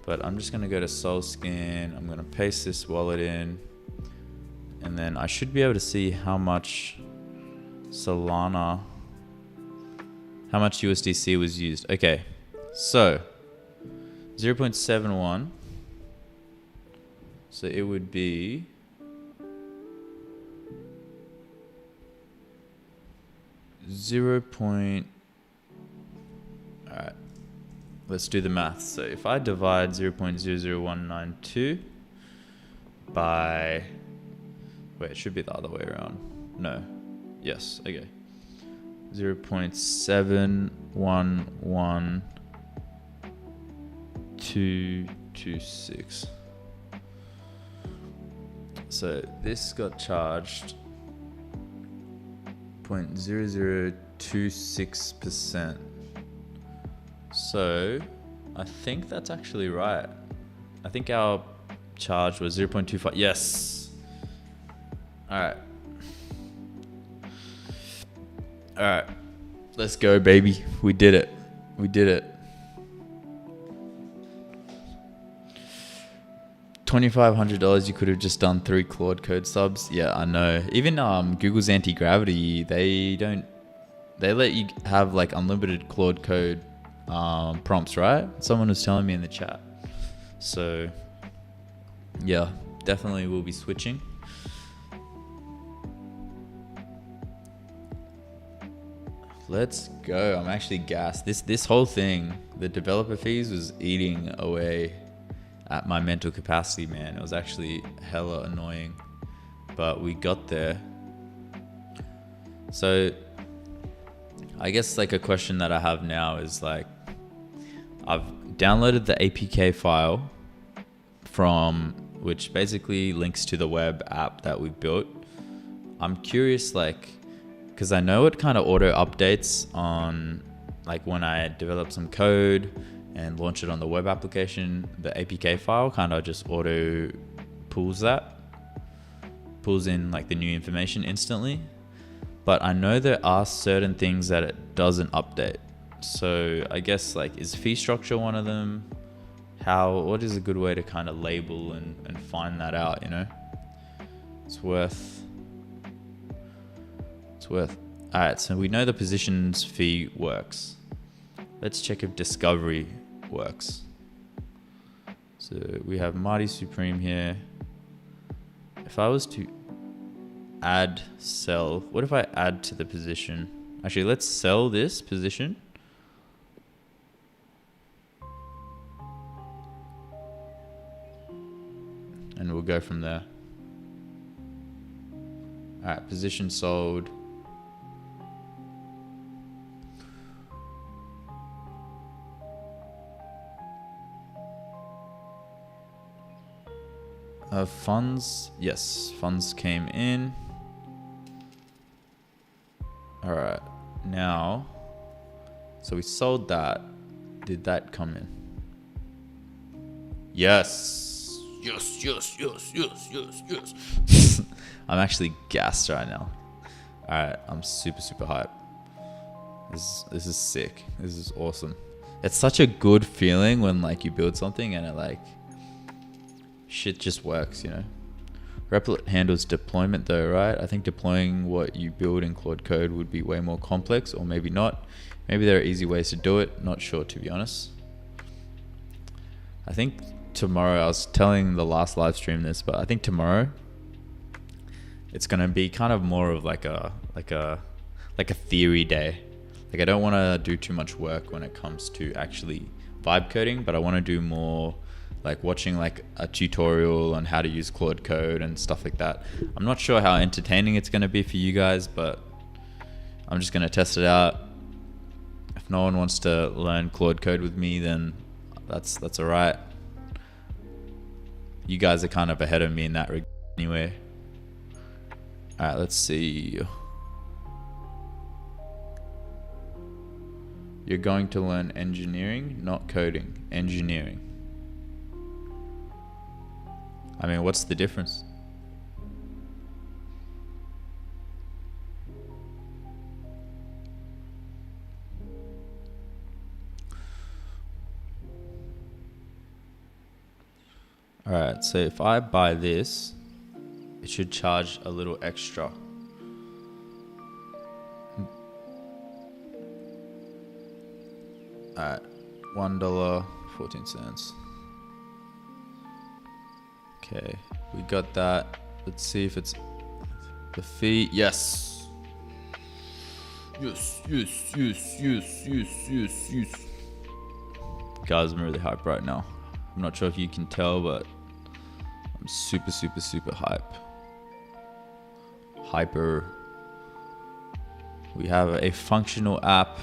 but I'm just gonna go to SolScan. I'm gonna paste this wallet in, and then I should be able to see how much Solana, how much USDC was used. Okay, so 0.71. So it would be Alright, let's do the math. So if I divide 0.00192 by, wait, it should be the other way around. No, yes, okay. 0.711226. So this got charged 0.0026%. So I think that's actually right. I think our charge was 0.25. Yes. All right. All right. Let's go, baby. We did it. We did it. $2,500, you could have just done 3 Claude code subs. Yeah, I know. Even Google's anti-gravity, they let you have like unlimited Claude code prompts, right? Someone was telling me in the chat. So yeah, definitely will be switching. Let's go. I'm actually gassed. This whole thing, the developer fees was eating away at my mental capacity, man. It was actually hella annoying, but we got there. So I guess like a question that I have now is like, I've downloaded the APK file from which basically links to the web app that we built. I'm curious, like, because I know it kind of auto updates on like when I develop some code and launch it on the web application, the APK file kind of just auto pulls in like the new information instantly. But I know there are certain things that it doesn't update. So I guess like, is fee structure one of them? What is a good way to kind of label and find that out, you know? It's worth. All right, so we know the positions fee works. Let's check if discovery works. So we have Marty Supreme here. If I was to add sell, what if I add to the position? Actually, let's sell this position. And we'll go from there. All right, position sold. Funds, yes, funds came in. All right, now, so we sold that. Did that come in? Yes. Yes. I'm actually gassed right now. All right, I'm super hyped. This is sick. This is awesome. It's such a good feeling when like you build something and it like shit just works, you know. Replit handles deployment though, right? I think deploying what you build in Claude Code would be way more complex, or maybe not. Maybe there are easy ways to do it. Not sure, to be honest. I think tomorrow, I was telling the last live stream this, but I think tomorrow it's gonna be kind of more of like a theory day. Like, I don't want to do too much work when it comes to actually vibe coding, but I want to do more like watching like a tutorial on how to use Claude Code and stuff like that. I'm not sure how entertaining it's going to be for you guys, but I'm just going to test it out. If no one wants to learn Claude Code with me, then that's all right. You guys are kind of ahead of me in that regard anyway. All right, let's see. You're going to learn engineering, not coding. Engineering. I mean, what's the difference? All right, so if I buy this, it should charge a little extra. All right, $1.14. Okay, we got that. Let's see if it's the fee. Yes. Yes. Guys, I'm really hyped right now. I'm not sure if you can tell, but I'm super hyper. We have a functional app.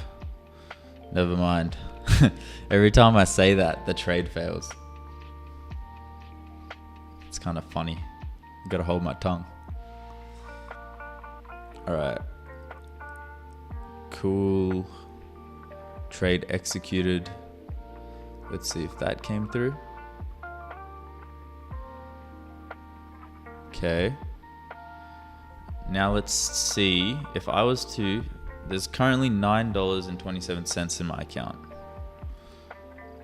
Never mind. Every time I say that, the trade fails. It's kind of funny. Gotta hold my tongue. All right. Cool. Trade executed. Let's see if that came through. Okay. Now let's see if I was to, there's currently $9.27 in my account.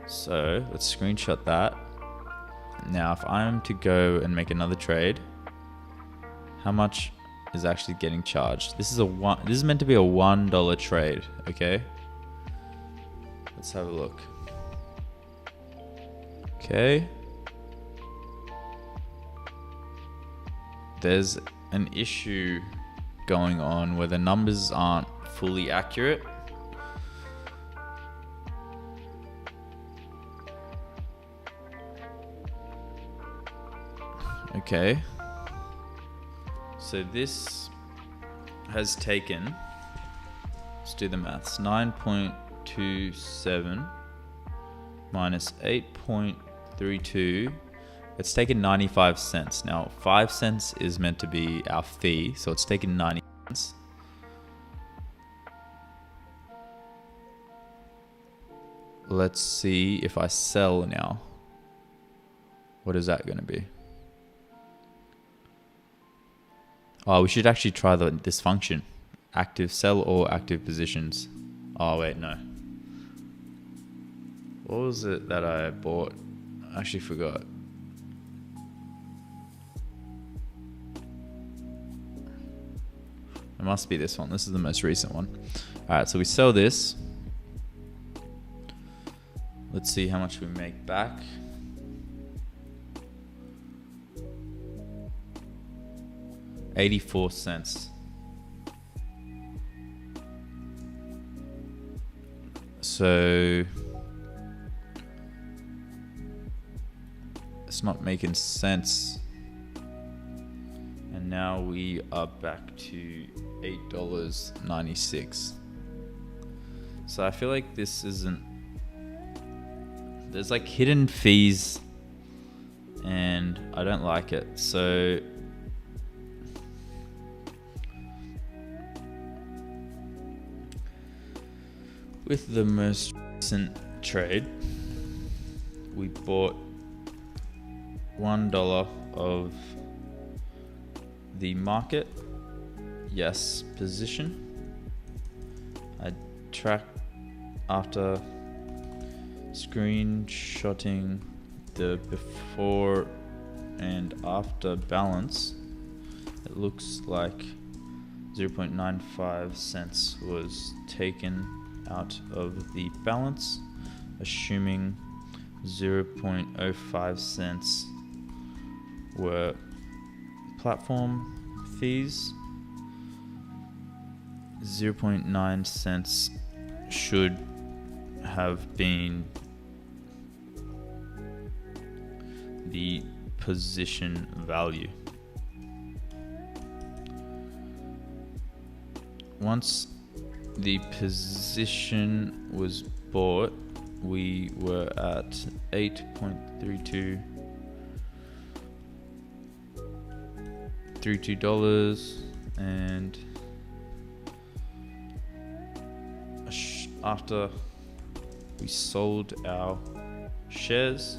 So let's screenshot that. Now, if I'm to go and make another trade, how much is actually getting charged? This is meant to be a $1 trade, okay? Let's have a look. Okay. There's an issue going on where the numbers aren't fully accurate. Okay. So this has taken Let's do the maths. 9.27 minus 8.32. It's taken 95 cents. Now, 5 cents is meant to be our fee, so it's taken 90 cents. Let's see if I sell now. What is that going to be? Oh, we should actually try this function. Active sell or active positions. Oh, wait, no. What was it that I bought? I actually forgot. It must be this one. This is the most recent one. All right, so we sell this. Let's see how much we make back. $0.84. So it's not making sense. And now we are back to $8.96. So I feel like this isn't, there's like hidden fees and I don't like it. So with the most recent trade, we bought $1 of the market, yes, position. I track after screenshotting the before and after balance. It looks like 0.95 cents was taken out of the balance, assuming 0.05 cents were platform fees. 0.9 cents should have been the position value. Once the position was bought, we were at $8.32 and after we sold our shares,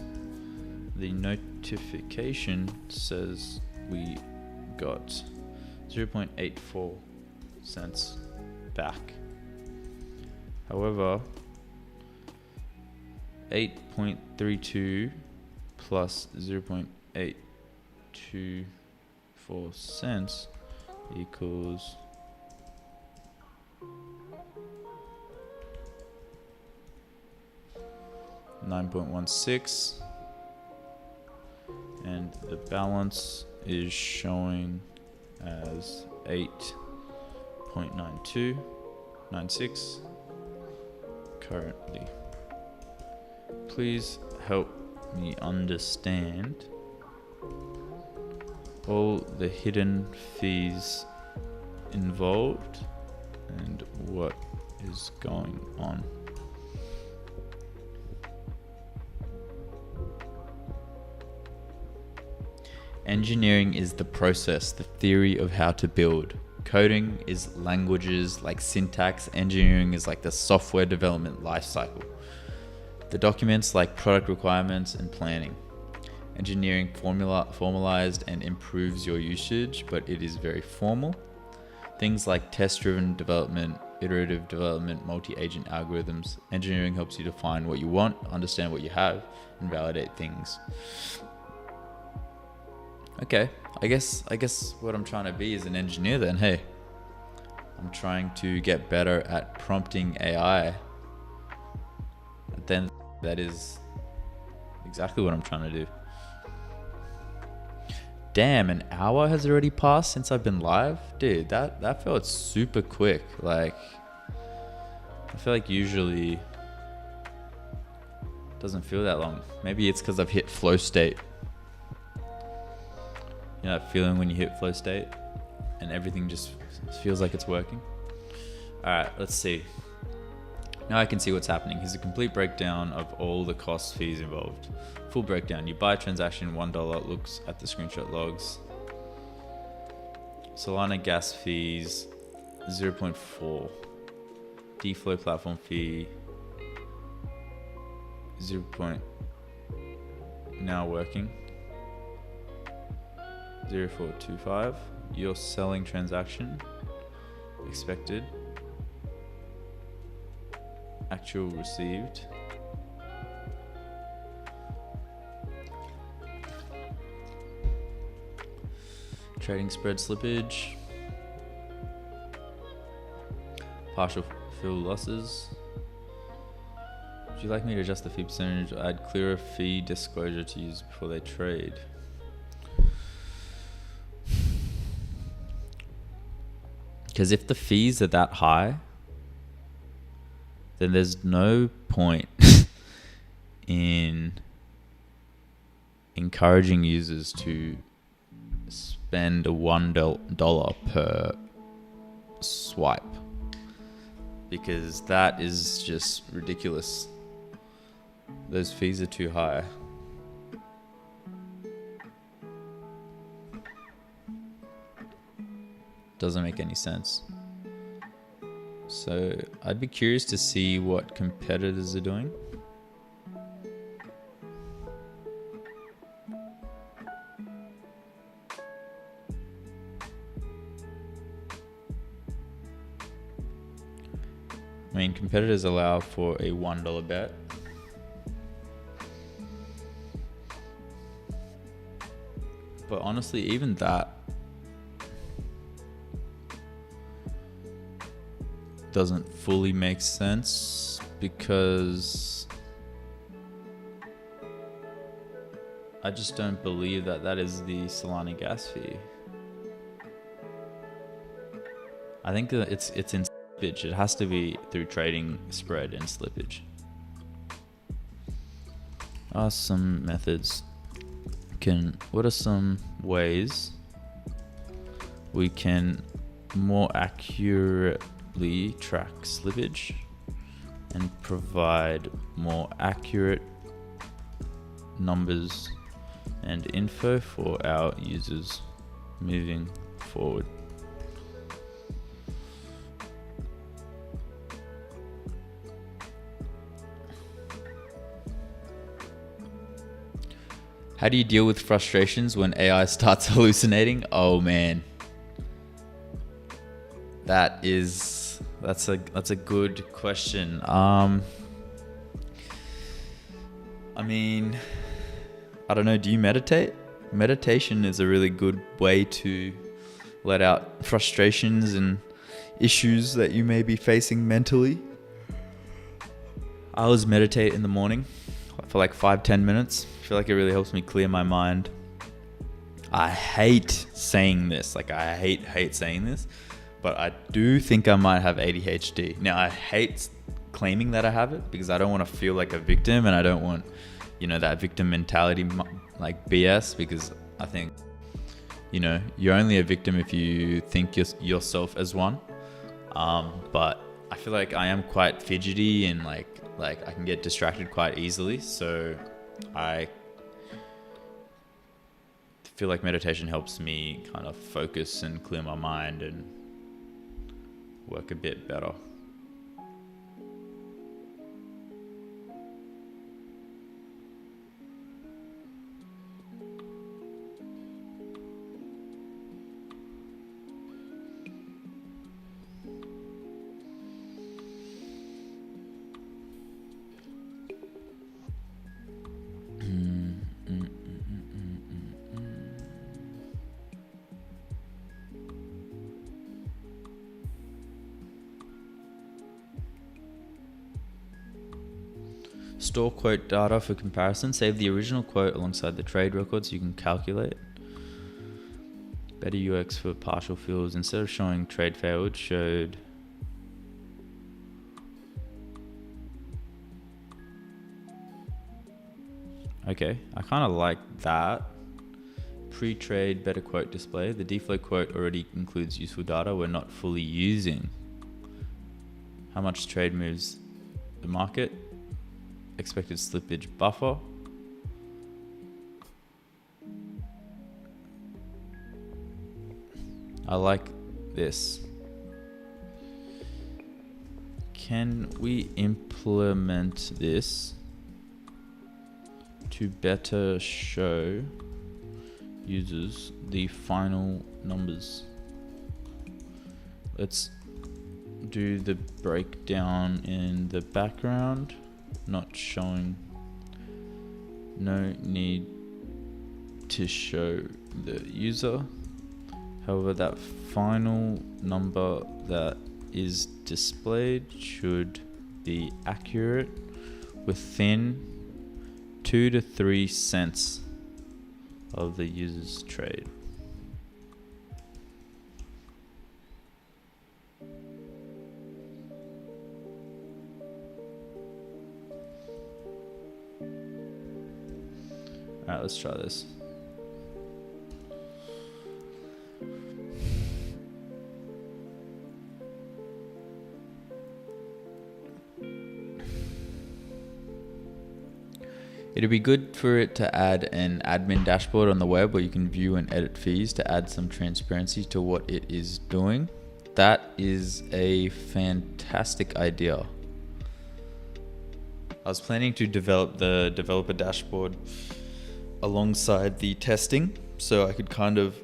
the notification says we got 0.84 cents back. However, 8.32 plus 0.824 cents equals 9.16, and the balance is showing as 8.9296 currently. Please help me understand all the hidden fees involved and what is going on. Engineering is the process, the theory of how to build. Coding is languages like syntax. Engineering is like the software development lifecycle. The documents like product requirements and planning. Engineering formalized and improves your usage, but it is very formal. Things like test-driven development, iterative development, multi-agent algorithms. Engineering helps you define what you want, understand what you have, and validate things. Okay, I guess what I'm trying to be is an engineer then. Hey, I'm trying to get better at prompting AI. Then that is exactly what I'm trying to do. Damn, an hour has already passed since I've been live? Dude, that felt super quick. Like, I feel like usually it doesn't feel that long. Maybe it's because I've hit flow state. You know that feeling when you hit flow state and everything just feels like it's working? right, let's see. Now I can see what's happening. Here's a complete breakdown of all the cost fees involved. Full breakdown. You buy a transaction, $1, looks at the screenshot logs. Solana gas fees, 0.4. Deflow platform fee, 0. Now working. 0.425. Your selling transaction, expected. Actual received. Trading spread slippage. Partial fill losses. Would you like me to adjust the fee percentage or add clearer fee disclosure to use before they trade? Because if the fees are that high, then there's no point in encouraging users to spend a $1 per swipe, because that is just ridiculous. Those fees are too high. Doesn't make any sense. So I'd be curious to see what competitors are doing. I mean, competitors allow for a $1 bet. But honestly, even that doesn't fully make sense, because I just don't believe that that is the Solana gas fee. I think that it's in slippage. It has to be through trading spread and slippage. Some methods. What are some ways we can more accurately track slippage and provide more accurate numbers and info for our users moving forward? How do you deal with frustrations when AI starts hallucinating? Oh man, that's a good question. I mean, I don't know. Do you meditate? Meditation is a really good way to let out frustrations and issues that you may be facing mentally. I always meditate in the morning for like 5-10 minutes. I feel like it really helps me clear my mind. I hate saying this. Like, I hate saying this, but I do think I might have ADHD. Now, I hate claiming that I have it because I don't want to feel like a victim, and I don't want, that victim mentality like BS, because I think, you're only a victim if you think yourself as one. But I feel like I am quite fidgety and like I can get distracted quite easily. So I feel like meditation helps me kind of focus and clear my mind and work a bit better. Store quote data for comparison. Save the original quote alongside the trade record so you can calculate. Better UX for partial fills. Instead of showing trade failed, showed okay, I kind of like that. Pre-trade better quote display. The deflow quote already includes useful data we're not fully using. how much trade moves the market, expected slippage buffer. I like this. Can we implement this to better show users the final numbers? Let's do the breakdown in the background, not showing. No need to show the user. However, that final number that is displayed should be accurate within 2 to 3 cents of the user's trade. All right, let's try this. It'd be good for it to add an admin dashboard on the web where you can view and edit fees to add some transparency to what it is doing. That is a fantastic idea. I was planning to develop the developer dashboard alongside the testing so I could kind of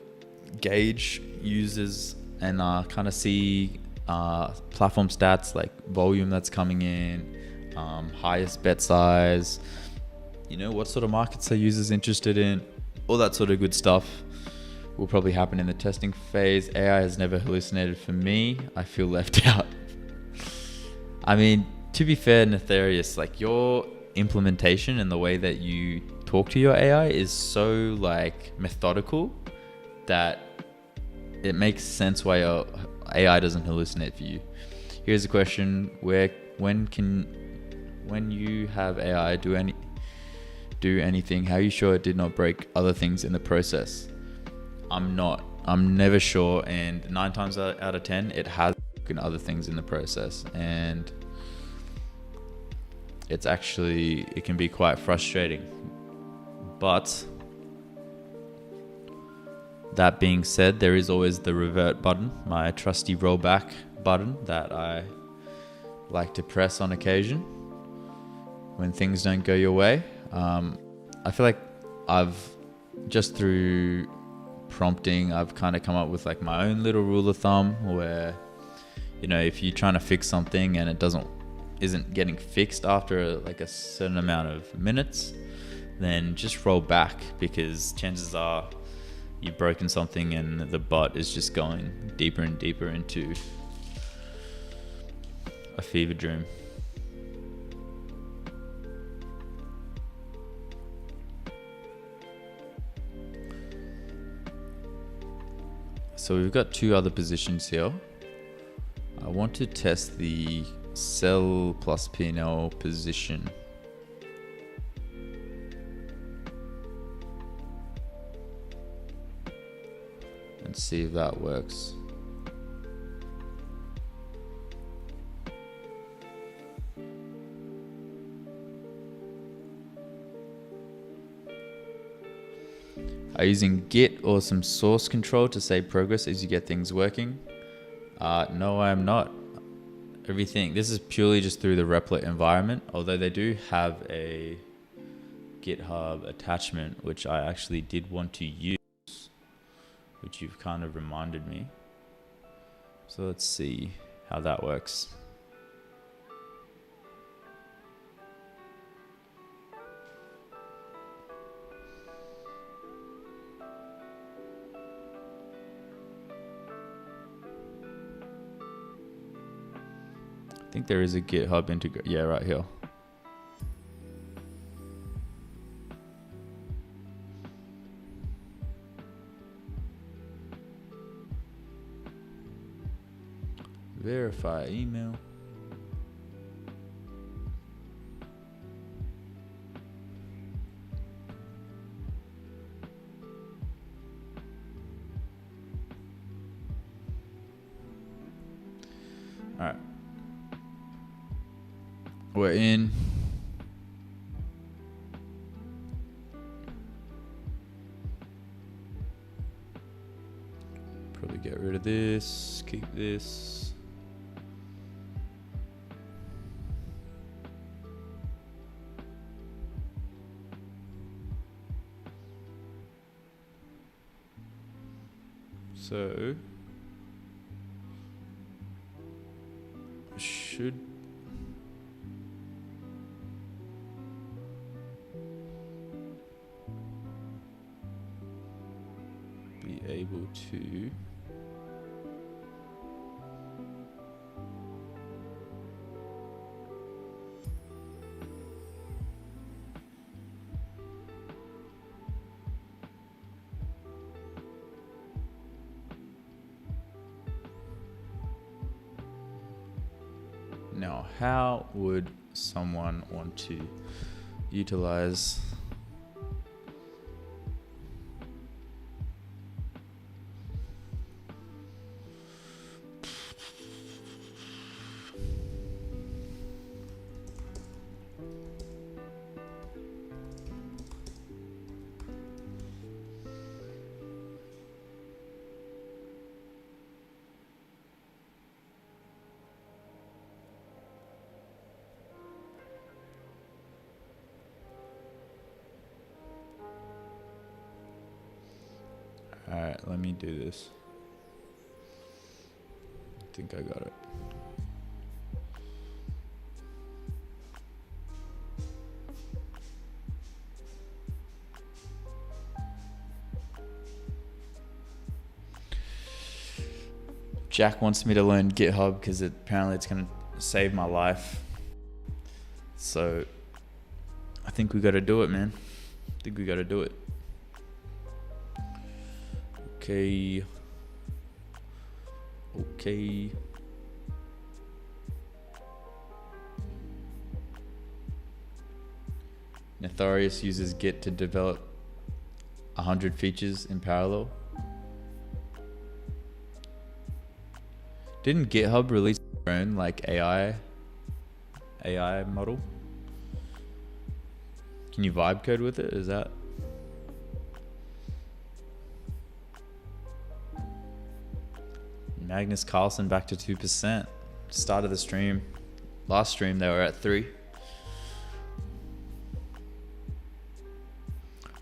gauge users and kind of see platform stats like volume that's coming in, highest bet size, you know, what sort of markets are users interested in, all that sort of good stuff will probably happen in the testing phase. AI has never hallucinated for me. I feel left out. I mean, to be fair, Nefarious, like your implementation and the way that you talk to your AI is so like methodical that it makes sense why your AI doesn't hallucinate for you. Here's a question: when you have AI do anything, how are you sure it did not break other things in the process? I'm never sure, and 9 times out of 10 it has broken other things in the process, and it can be quite frustrating. But that being said, there is always the revert button, my trusty rollback button that I like to press on occasion when things don't go your way. I feel like just through prompting, I've kind of come up with like my own little rule of thumb where, you know, if you're trying to fix something and it isn't getting fixed after like a certain amount of minutes, then just roll back, because chances are you've broken something and the bot is just going deeper and deeper into a fever dream. So we've got 2 other positions here. I want to test the sell plus P&L position. And see if that works. Are you using Git or some source control to save progress as you get things working? No, I am not. This is purely just through the Replit environment, although they do have a GitHub attachment, which I actually did want to use, which you've kind of reminded me. So let's see how that works. I think there is a GitHub integration. Yeah, right here. Verify email. All right. We're in. Probably get rid of this, keep this. So should be able to now, how would someone want to utilize Alright, let me do this. I think I got it. Jack wants me to learn GitHub because apparently it's going to save my life. So I think we got to do it, man. I think we got to do it. Okay. Nefarious uses Git to develop 100 features in parallel. Didn't GitHub release their own like AI model? Can you vibe code with it? Is that? Magnus Carlsen back to 2%. Start of the stream. Last stream they were at 3.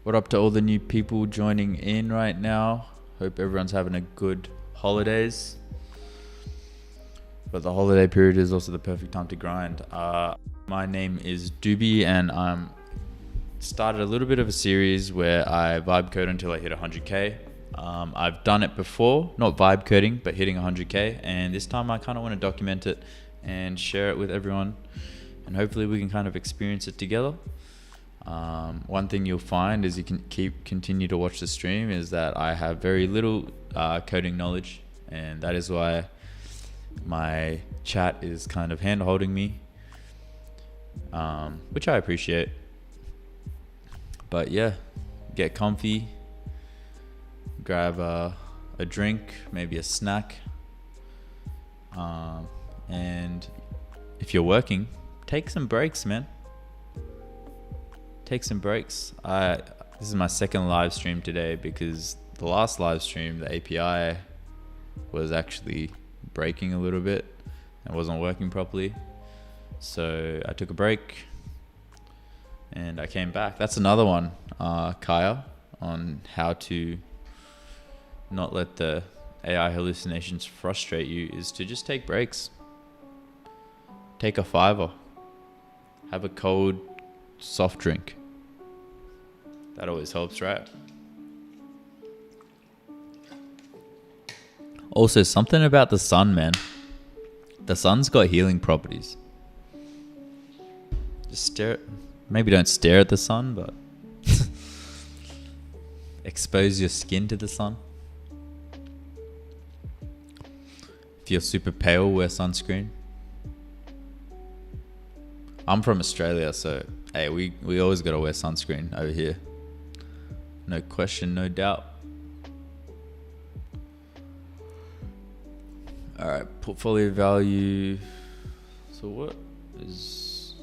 What up to all the new people joining in right now? Hope everyone's having a good holidays. But the holiday period is also the perfect time to grind. My name is Doobie and I'm started a little bit of a series where I vibe code until I hit 100k. I've done it before, not vibe coding, but hitting 100k. And this time I kind of want to document it and share it with everyone. And hopefully we can kind of experience it together. One thing you'll find is you can continue to watch the stream is that I have very little coding knowledge. And that is why my chat is kind of hand holding me, which I appreciate. But yeah, get comfy, grab a drink, maybe a snack, and if you're working, take some breaks, man. Take some breaks. This is my second live stream today because the last live stream, the API was actually breaking a little bit and wasn't working properly. So I took a break and I came back. That's another one, Kaya, on how to not let the AI hallucinations frustrate you is to just take breaks. Take a $5. Have a cold soft drink. That always helps, right? Also, something about the sun, man. The sun's got healing properties. Just stare at, maybe don't stare at the sun, but expose your skin to the sun. If you're super pale, wear sunscreen. I'm from Australia, so hey, we always gotta wear sunscreen over here. No question, no doubt. All right, portfolio value. So what is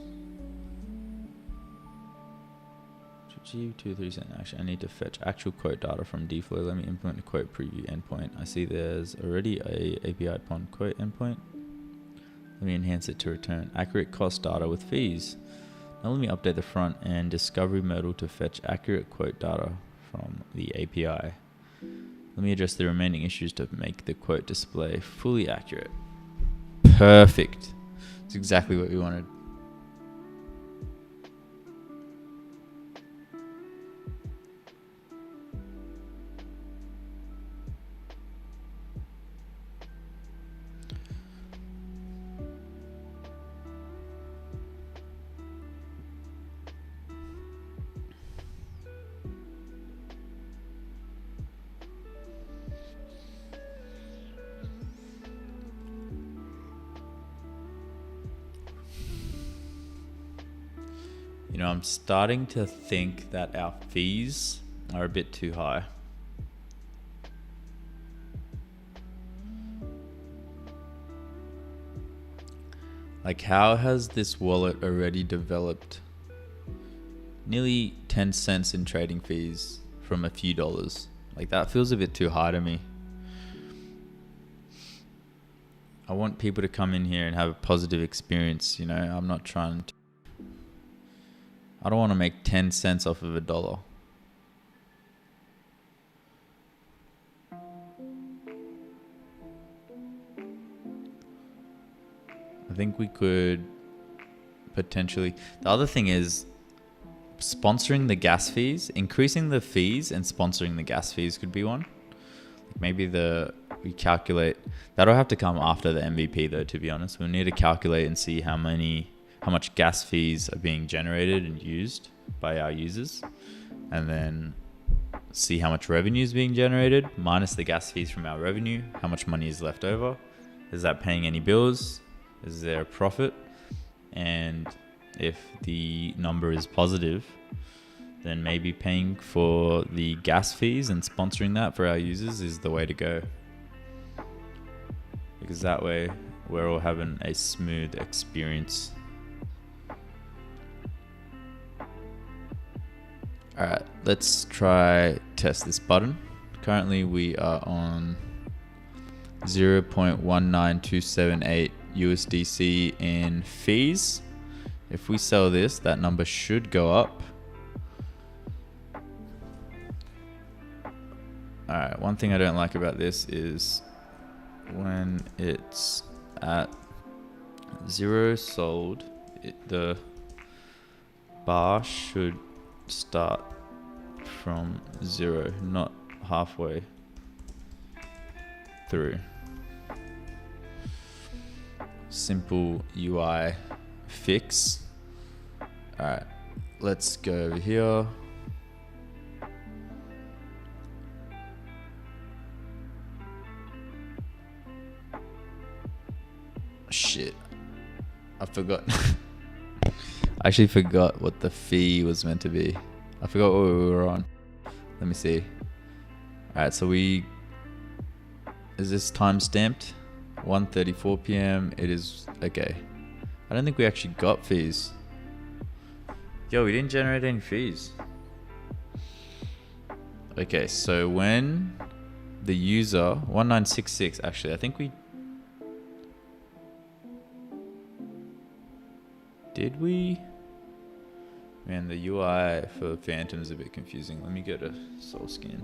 achieve 237 action. I need to fetch actual quote data from dflow. Let me implement a quote preview endpoint. I see there's already a API upon quote endpoint. Let me enhance it to return accurate cost data with fees. Now let me update the front and discovery modal to fetch accurate quote data from the API. Let me address the remaining issues to make the quote display fully accurate. Perfect. It's exactly what we wanted. You know, I'm starting to think that our fees are a bit too high. Like, how has this wallet already developed nearly 10 cents in trading fees from a few dollars? Like, that feels a bit too high to me. I want people to come in here and have a positive experience, you know. I'm not trying to... I don't want to make 10 cents off of $1. I think we could potentially... The other thing is sponsoring the gas fees. Increasing the fees and sponsoring the gas fees could be one. Maybe we calculate... That'll have to come after the MVP though, to be honest. We'll need to calculate and see how much gas fees are being generated and used by our users, and then see how much revenue is being generated minus the gas fees from our revenue. How much money is left over? Is that paying any bills? Is there a profit? And if the number is positive, then maybe paying for the gas fees and sponsoring that for our users is the way to go, because that way we're all having a smooth experience. Alright, let's try test this button. Currently we are on 0.19278 USDC in fees. If we sell this, that number should go up. Alright, one thing I don't like about this is when it's at 0 sold, the bar should start from 0, not halfway through. Simple UI fix. Alright, let's go over here. Shit, I forgot. I actually forgot what the fee was meant to be. I forgot what we were on. Let me see. Alright, so is this time stamped? 1:34 p.m. It is, okay. I don't think we actually got fees. Yo, we didn't generate any fees. Okay, so when the user, 1966, actually, I think we... Did we? Man, the UI for Phantom is a bit confusing. Let me go to Solscan.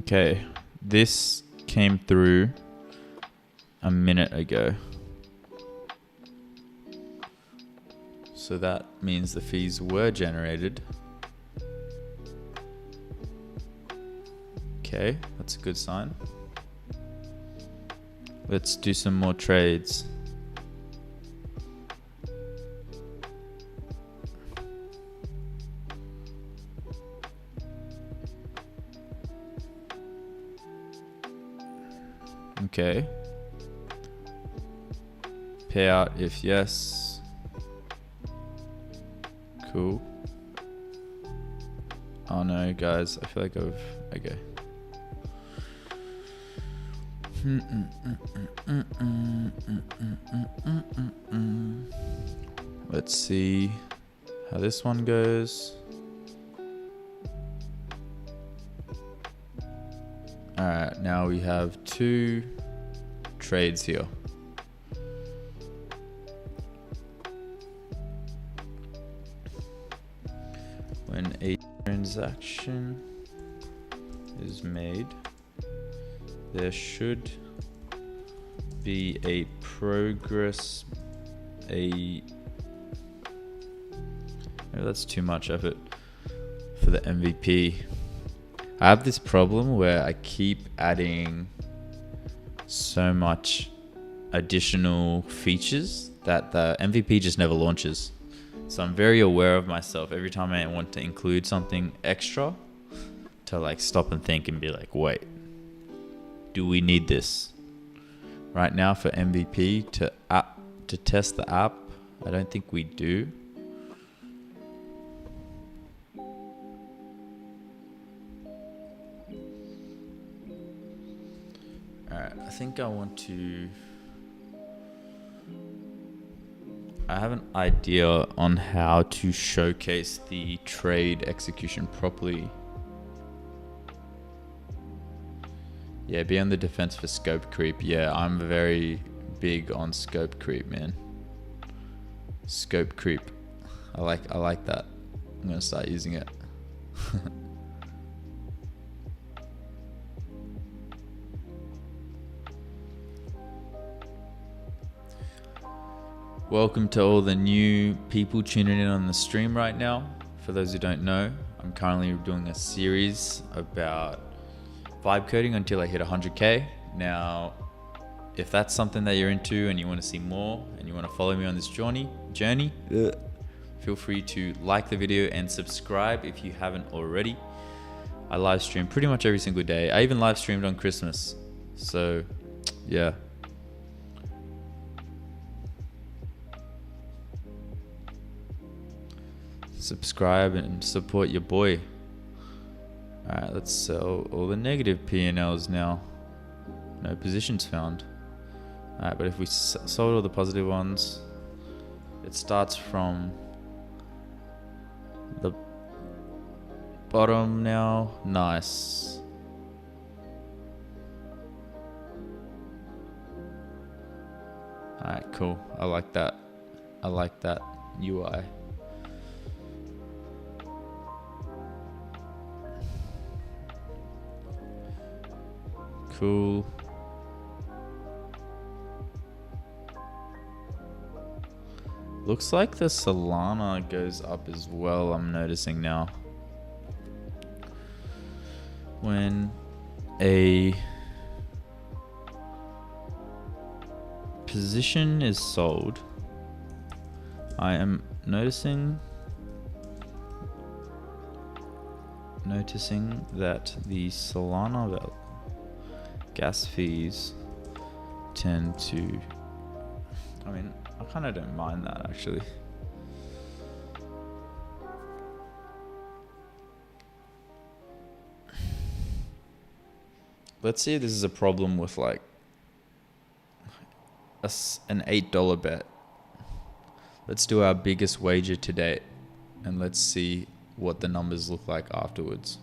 Okay, this came through a minute ago. So that means the fees were generated. Okay, that's a good sign. Let's do some more trades. Okay. Payout if yes. Cool. Oh no, guys, I feel like okay. Let's see how this one goes. Alright, now we have 2 trades here. When a transaction is made, there should be a progress, maybe that's too much effort for the MVP. I have this problem where I keep adding so much additional features that the MVP just never launches. So I'm very aware of myself every time I want to include something extra to like stop and think and be like, wait, do we need this? Right now for MVP to test the app, I don't think we do. Alright, I think I have an idea on how to showcase the trade execution properly. Yeah, be on the defense for scope creep. Yeah, I'm very big on scope creep, man. Scope creep. I like that. I'm gonna start using it. Welcome to all the new people tuning in on the stream right now. For those who don't know, I'm currently doing a series about Vibecoding until I hit 100k. Now, if that's something that you're into and you want to see more and you want to follow me on this journey, feel free to like the video and subscribe if you haven't already. I live stream pretty much every single day. I even live streamed on Christmas. So, yeah. Subscribe and support your boy. Alright, let's sell all the negative P&Ls now. No positions found. Alright, but if we sold all the positive ones, it starts from the bottom now. Nice. Alright, cool. I like that. I like that UI. Cool. Looks like the Solana goes up as well, I'm noticing now. When a position is sold, I am noticing that the Solana gas fees tend to, I mean, I kind of don't mind that actually. Let's see if this is a problem with like an $8 bet. Let's do our biggest wager to date and let's see what the numbers look like afterwards.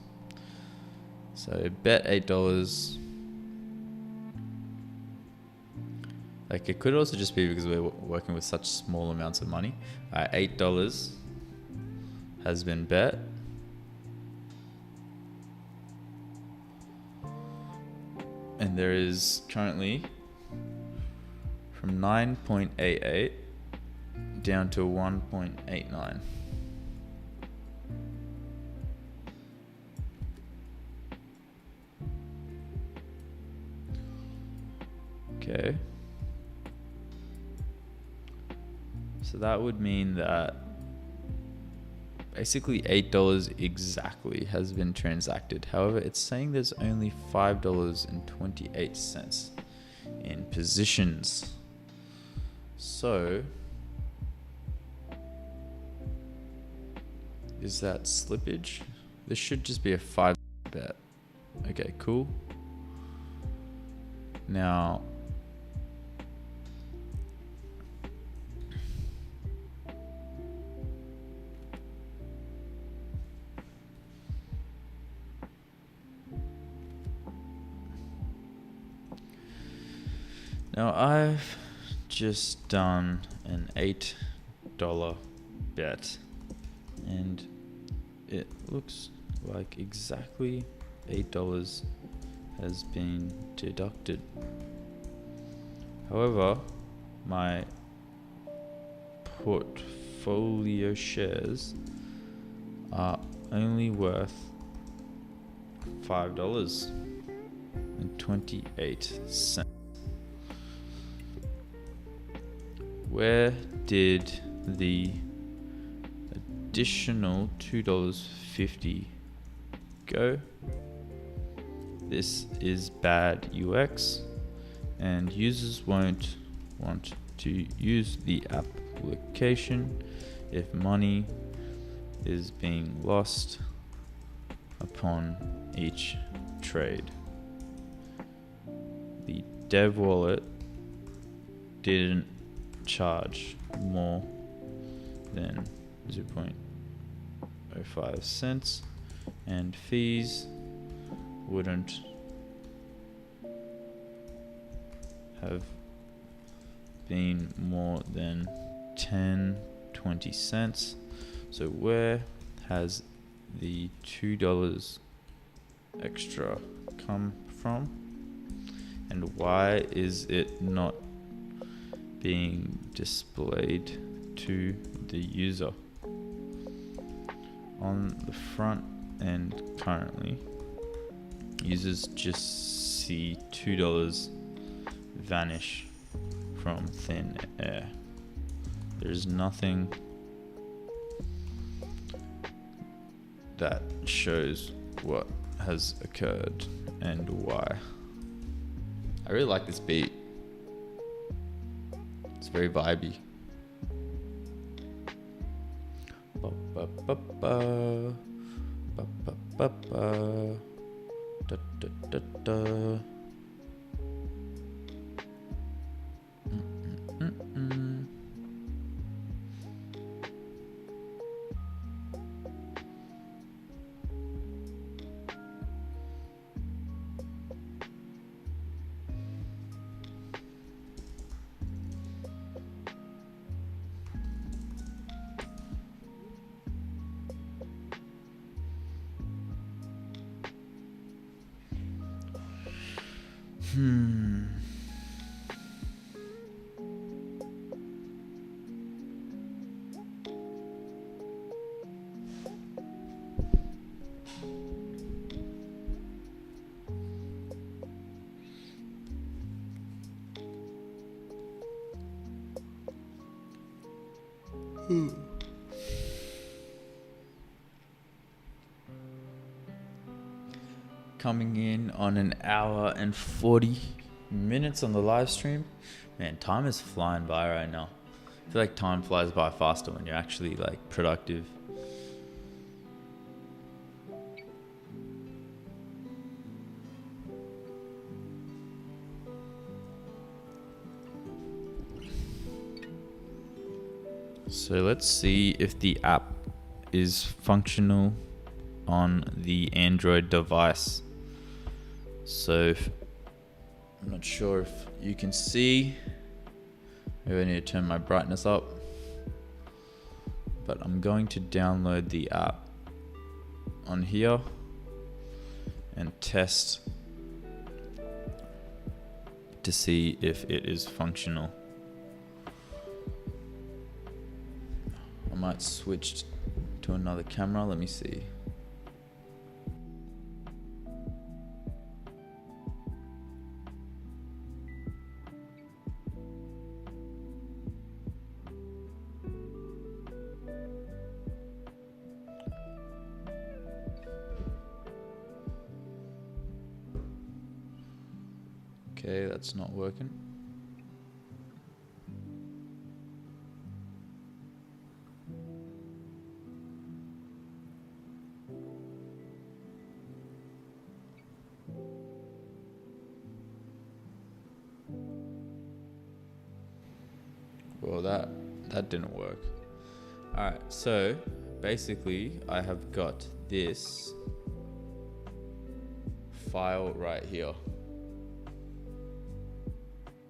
So bet $8. Like it could also just be because we're working with such small amounts of money. $8 has been bet. And there is currently from 9.88 down to 1.89. Okay. So that would mean that basically $8 exactly has been transacted. However, it's saying there's only $5.28 in positions. So Is that slippage? This should just be a 5 bet. Okay, cool. Now, I've just done an $8 bet, and it looks like exactly $8 has been deducted. However, my portfolio shares are only worth $5.28. Where did the additional $2.50 go? This is bad UX, and users won't want to use the application if money is being lost upon each trade. The dev wallet didn't charge more than 0.05 cents, and fees wouldn't have been more than 10-20 cents. So where has the $2 extra come from, and why is it not being displayed to the user? On the front end currently, users just see $2 vanish from thin air. There's nothing that shows what has occurred and why. I really like this beat. It's very vibey. Ba ba ba ba ba ba ba ba da da da da. Coming in on an hour and 40 minutes on the live stream. Man, time is flying by right now. I feel like time flies by faster when you're actually like productive. So let's see if the app is functional on the Android device. So I'm not sure if you can see. Maybe I need to turn my brightness up. But I'm going to download the app on here and test to see if it is functional. I might switch to another camera. Let me see. Okay, that's not working. Well, that didn't work. Alright, so basically I have got this file right here.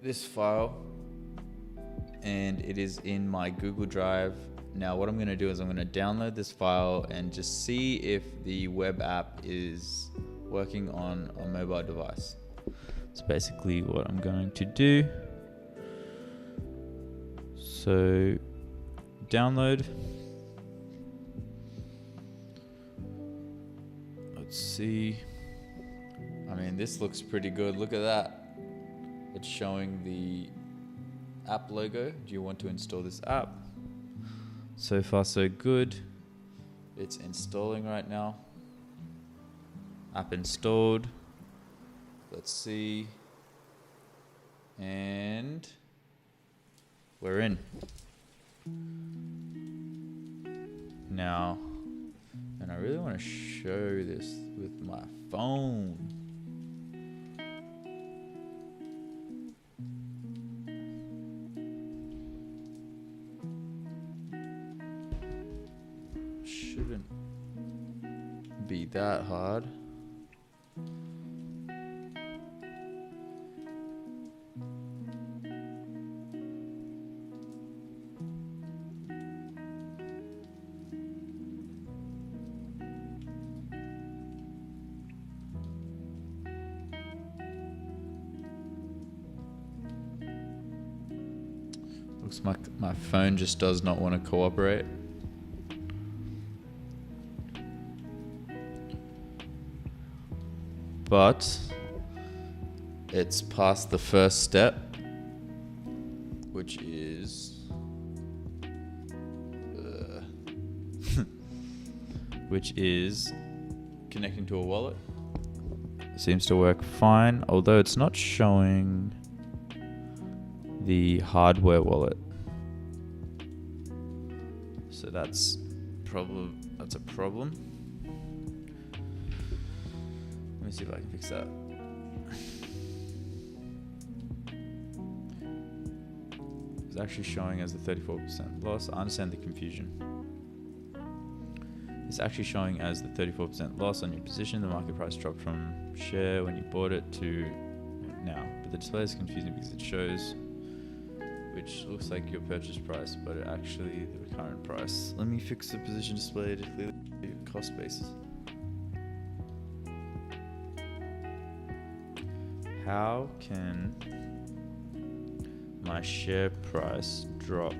This file, and it is in my Google Drive. Now what I'm going to do is I'm going to download this file and just see if the web app is working on a mobile device. It's basically what I'm going to do. So download. Let's see. I mean, this looks pretty good. Look at that. It's showing the app logo. Do you want to install this app? So far so good. It's installing right now. App installed. Let's see. And we're in. Now, and I really want to show this with my phone. Shouldn't be that hard. Looks like my phone just does not want to cooperate. But it's past the first step, which is connecting to a wallet. It seems to work fine, although it's not showing the hardware wallet. So that's a problem. Let me see if I can fix that. It's actually showing as the 34% loss. I understand the confusion. It's actually showing as the 34% loss on your position. The market price dropped from share when you bought it to now. But the display is confusing because it shows, which looks like your purchase price, but it actually the current price. Let me fix the position display to clearly cost basis. How can my share price drop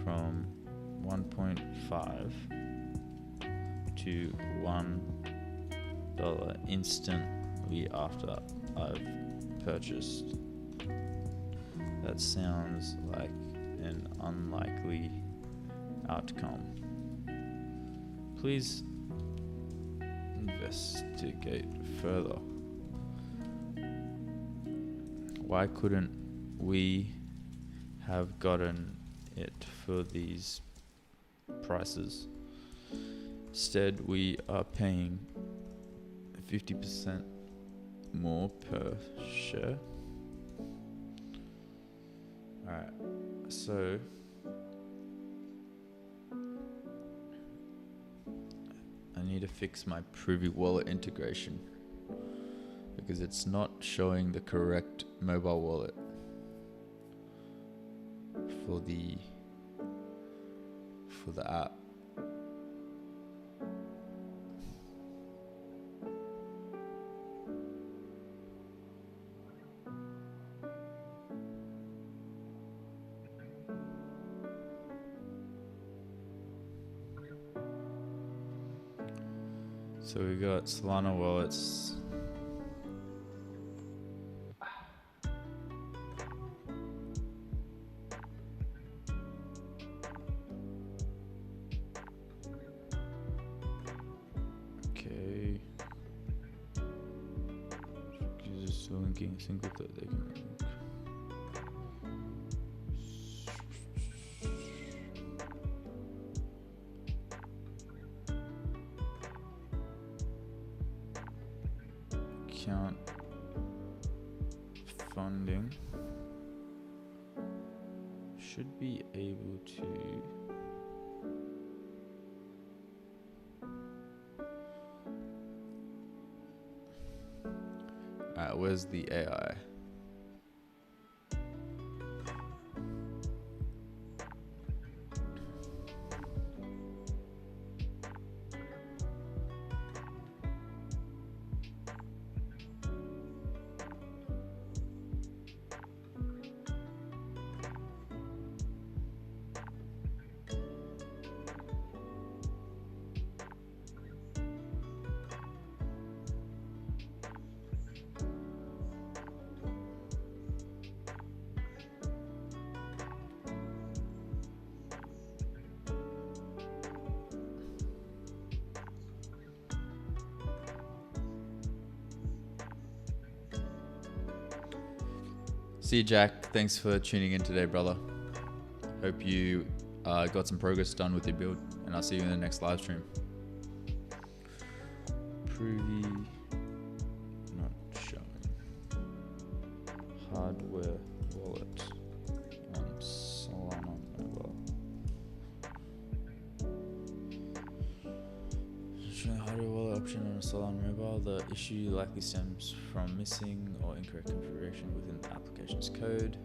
from 1.5 to $1 instantly after I've purchased? That sounds like an unlikely outcome. Please investigate further. Why couldn't we have gotten it for these prices? Instead, we are paying 50% more per share. Alright, so I need to fix my Privy wallet integration because it's not showing the correct mobile wallet for the app. So we got Solana wallets. Okay. Users still linking a single that they can link. Account funding. should be able to. Alright, where's the AI? See you, Jack. Thanks for tuning in today, brother. Hope you got some progress done with your build, and I'll see you in the next live stream. Privy not showing. Hardware wallet on Solana mobile. Showing hardware wallet option on Solana mobile. The issue likely stems from missing or incorrect configuration within the application's code.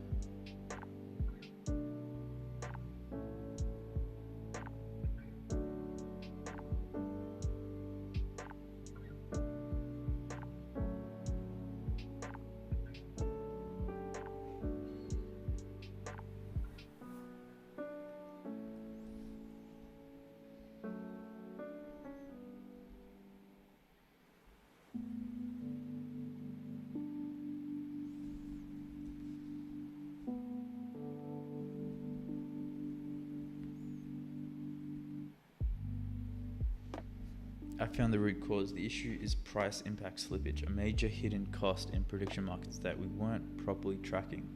I found the root cause. The issue is price impact slippage, a major hidden cost in prediction markets that we weren't properly tracking.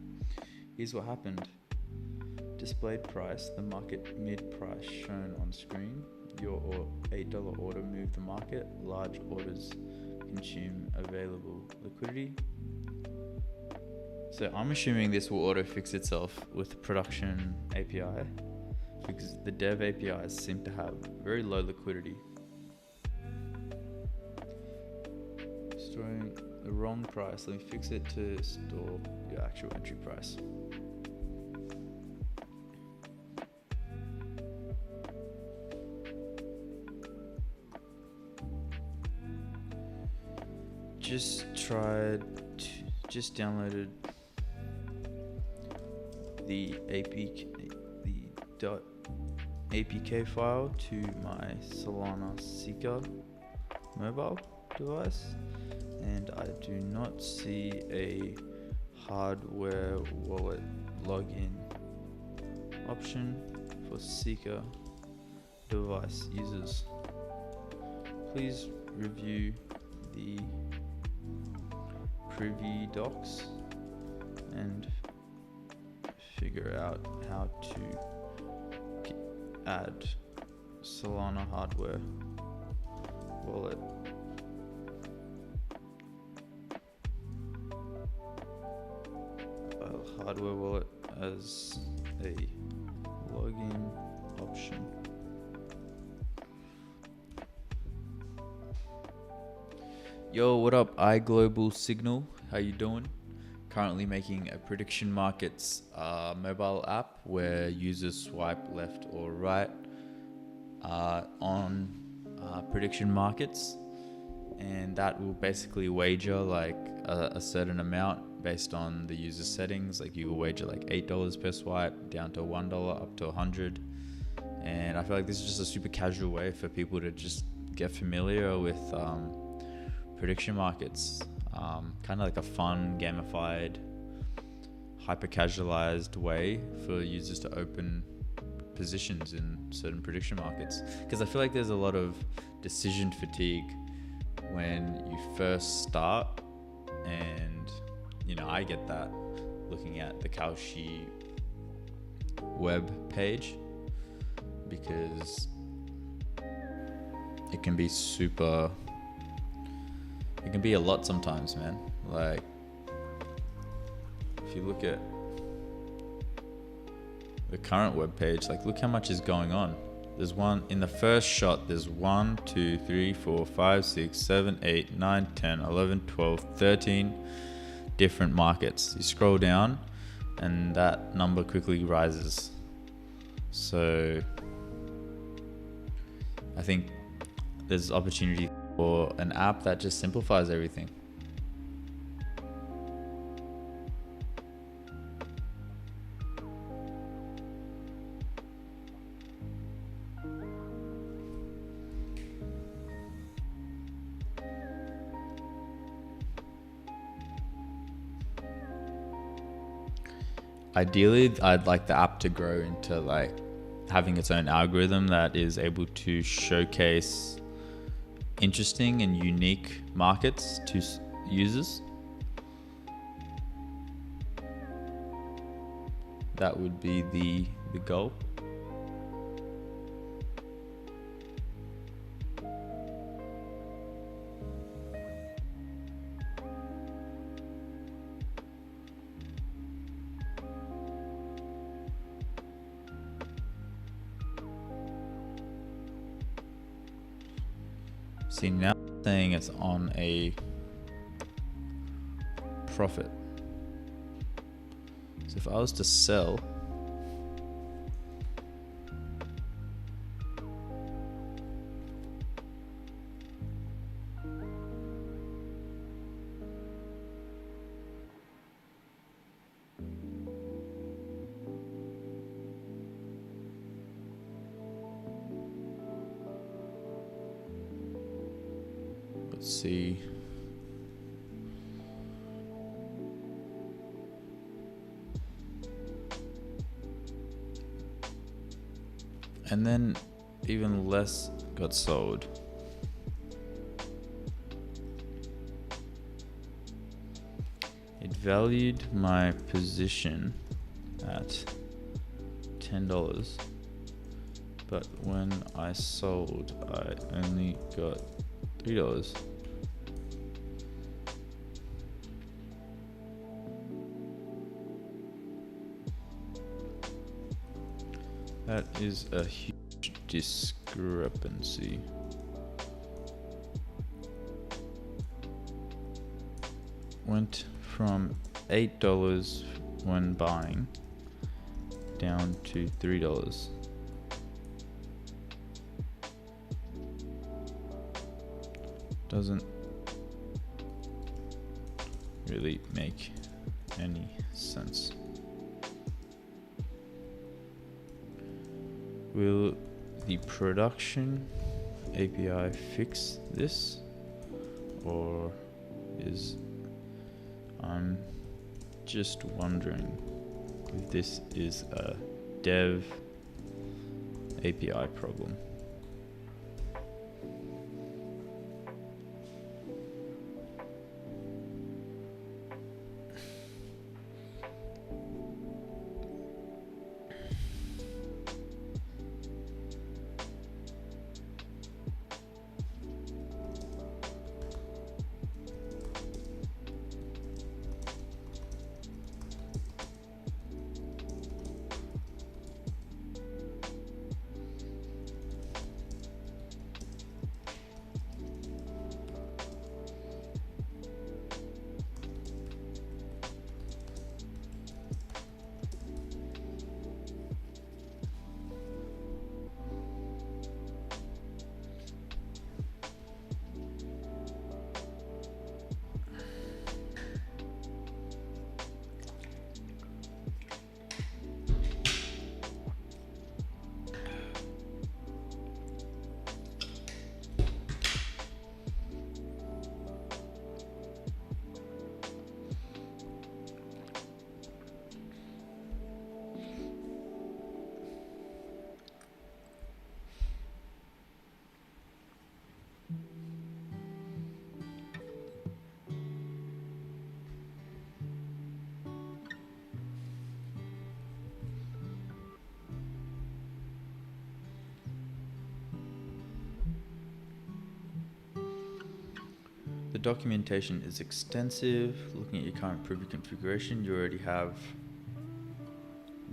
Here's what happened. Displayed price, the market mid-price shown on screen. Your $8 order moved the market. Large orders consume available liquidity. So I'm assuming this will auto-fix itself with production API because the dev APIs seem to have very low liquidity. Storing the wrong price. Let me fix it to store your actual entry price. Just downloaded the .apk file to my Solana Seeker mobile device, and I do not see a hardware wallet login option for Seeker device users. Please review the privy docs and figure out how to add Solana hardware wallet. Hardware wallet as a login option. Yo, what up, iGlobal Signal? How you doing? Currently making a prediction markets mobile app where users swipe left or right on prediction markets, and that will basically wager like a certain amount based on the user settings. Like you will wager like $8 per swipe down to $1 up to 100, and I feel like this is just a super casual way for people to just get familiar with prediction markets. Kind of like a fun, gamified, hyper-casualized way for users to open positions in certain prediction markets. Because I feel like there's a lot of decision fatigue when you first start, and you know, I get that looking at the Kalshi web page, because it can be it can be a lot sometimes, man. Like, if you look at, the current web page, like look how much is going on. There's one in the first shot, there's 1, 2, 3, 4, 5, 6, 7, 8, 9, 10, 11, 12, 13 different markets. You scroll down and that number quickly rises. So I think there's opportunity for an app that just simplifies everything. Ideally, I'd like the app to grow into like having its own algorithm that is able to showcase interesting and unique markets to users. That would be the goal. See, now it's saying it's on a profit. So if I was to sell, let's see. And then even less got sold. It valued my position at $10, but when I sold, I only got $3. That is a huge discrepancy. Went from $8 when buying down to $3. Doesn't really make any sense. Will the production API fix this, or is I'm just wondering if this is a dev API problem? The documentation is extensive. Looking at your current Privy configuration, you already have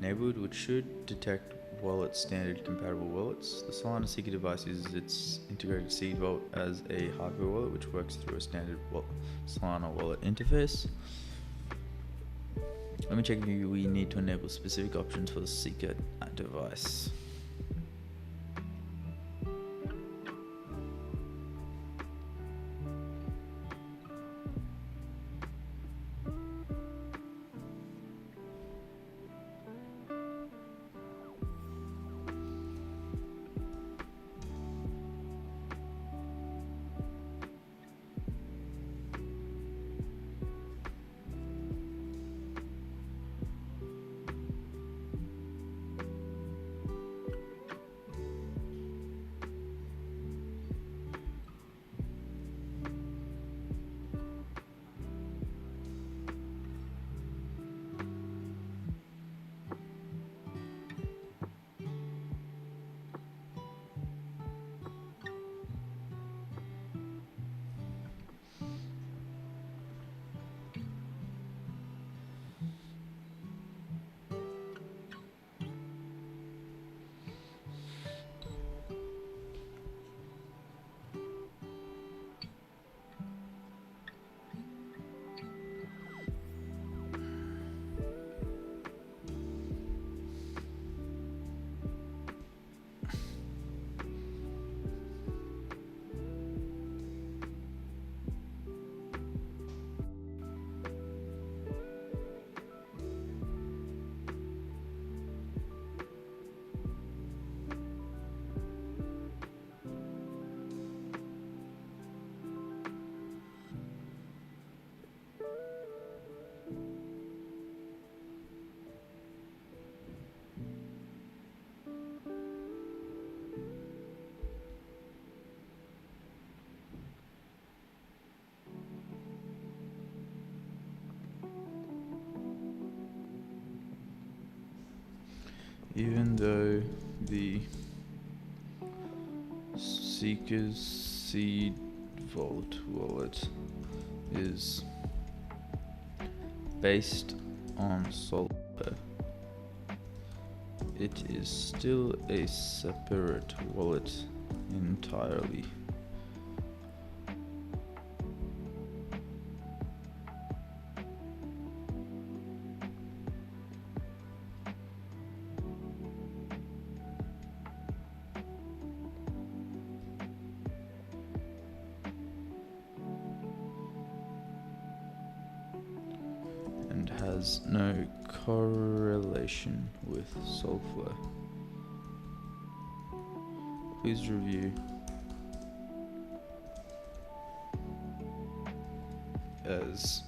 enabled, which should detect wallet standard compatible wallets. The Solana Seeker device uses its integrated seed vault as a hardware wallet, which works through a standard Solana wallet interface. Let me check if we need to enable specific options for the Seeker device. Even though the Seeker's seed vault wallet is based on Solana, it is still a separate wallet entirely. And has no correlation with Soulflow. Please review. As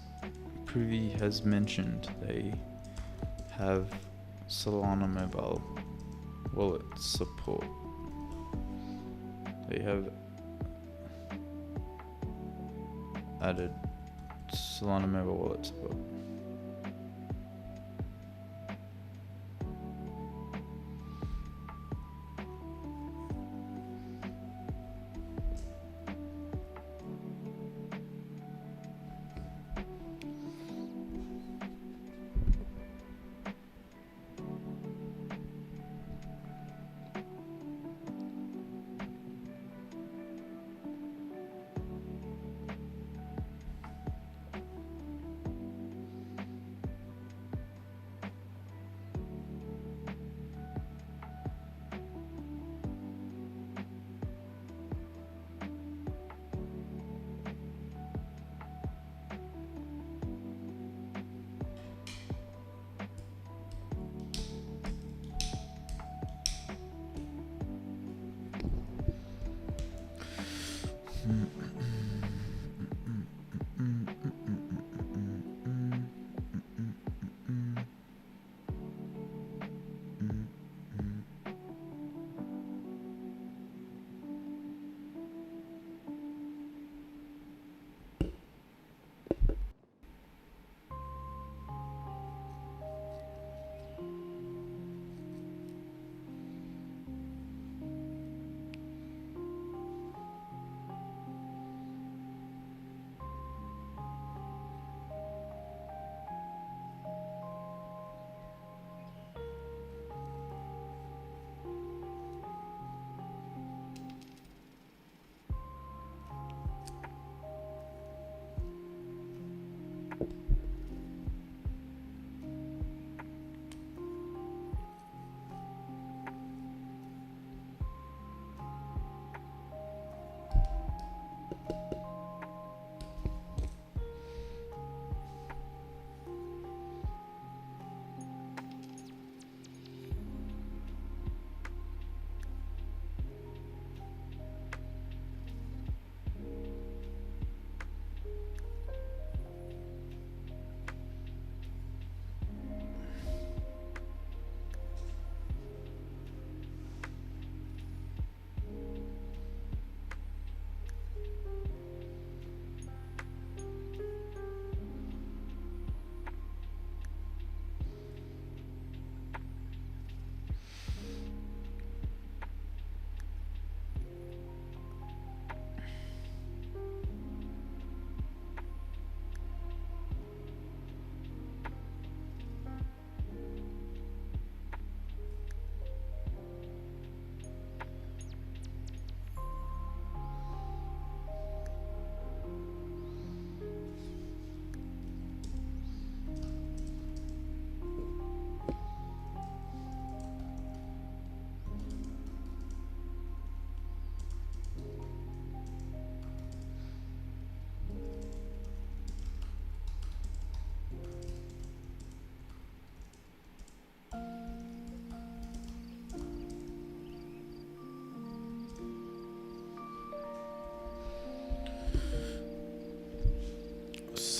Privy has mentioned, they have Solana mobile wallet support. They have added Solana mobile wallet support.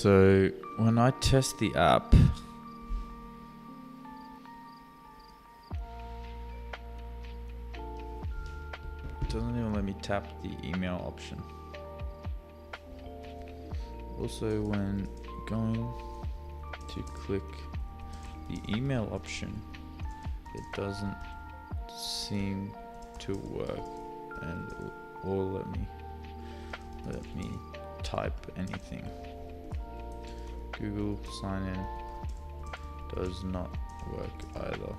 So when I test the app, it doesn't even let me tap the email option. Also, when going to click the email option, it doesn't seem to work, or let me type anything. Google sign in does not work either.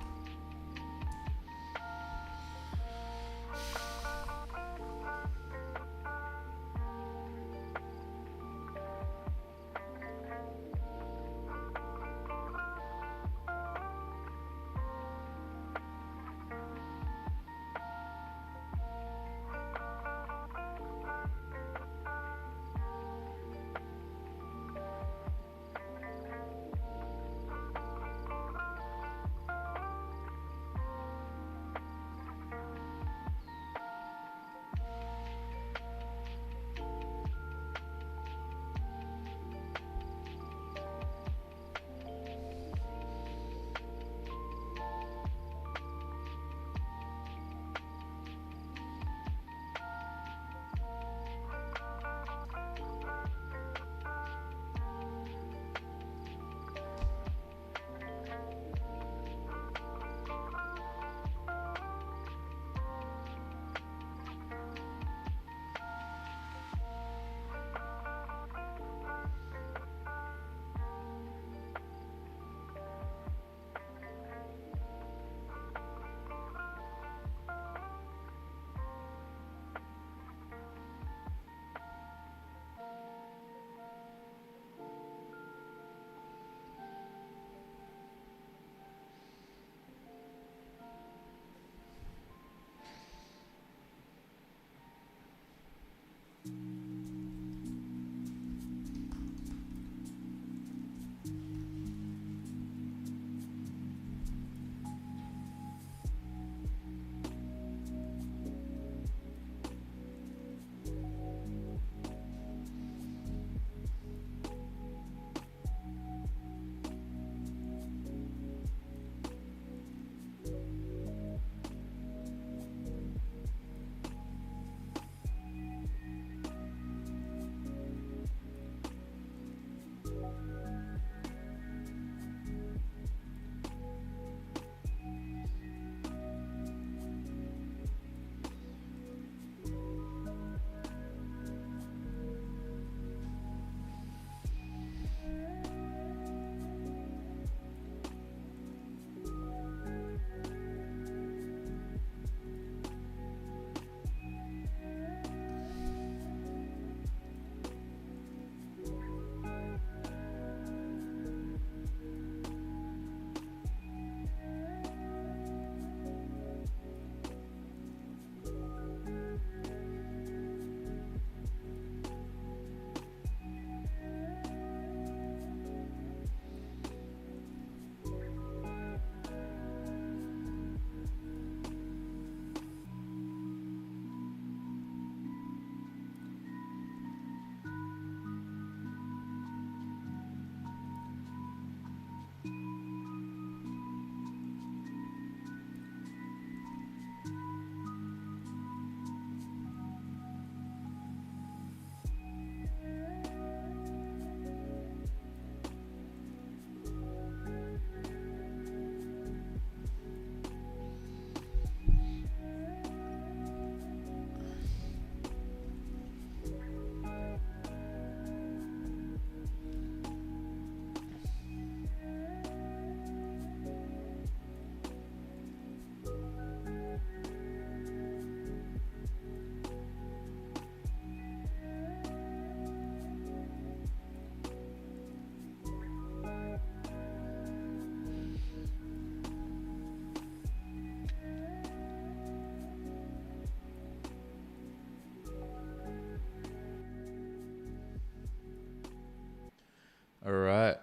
All right.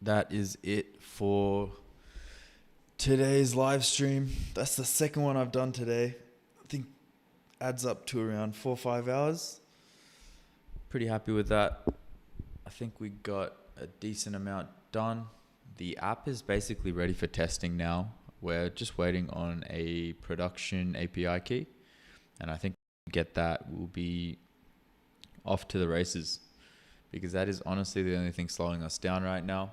That is it for today's live stream. That's the second one I've done today. I think adds up to around 4 or 5 hours. Pretty happy with that. I think we got a decent amount done. The app is basically ready for testing now. We're just waiting on a production API key, and I think get that, we'll be off to the races, because that is honestly the only thing slowing us down right now.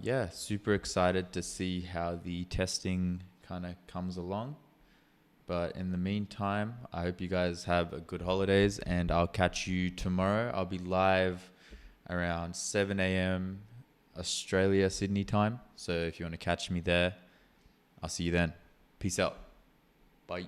Yeah, super excited to see how the testing kind of comes along. But in the meantime, I hope you guys have a good holidays, and I'll catch you tomorrow. I'll be live around 7 a.m. Australia, Sydney time. So if you want to catch me there, I'll see you then. Peace out. Bye.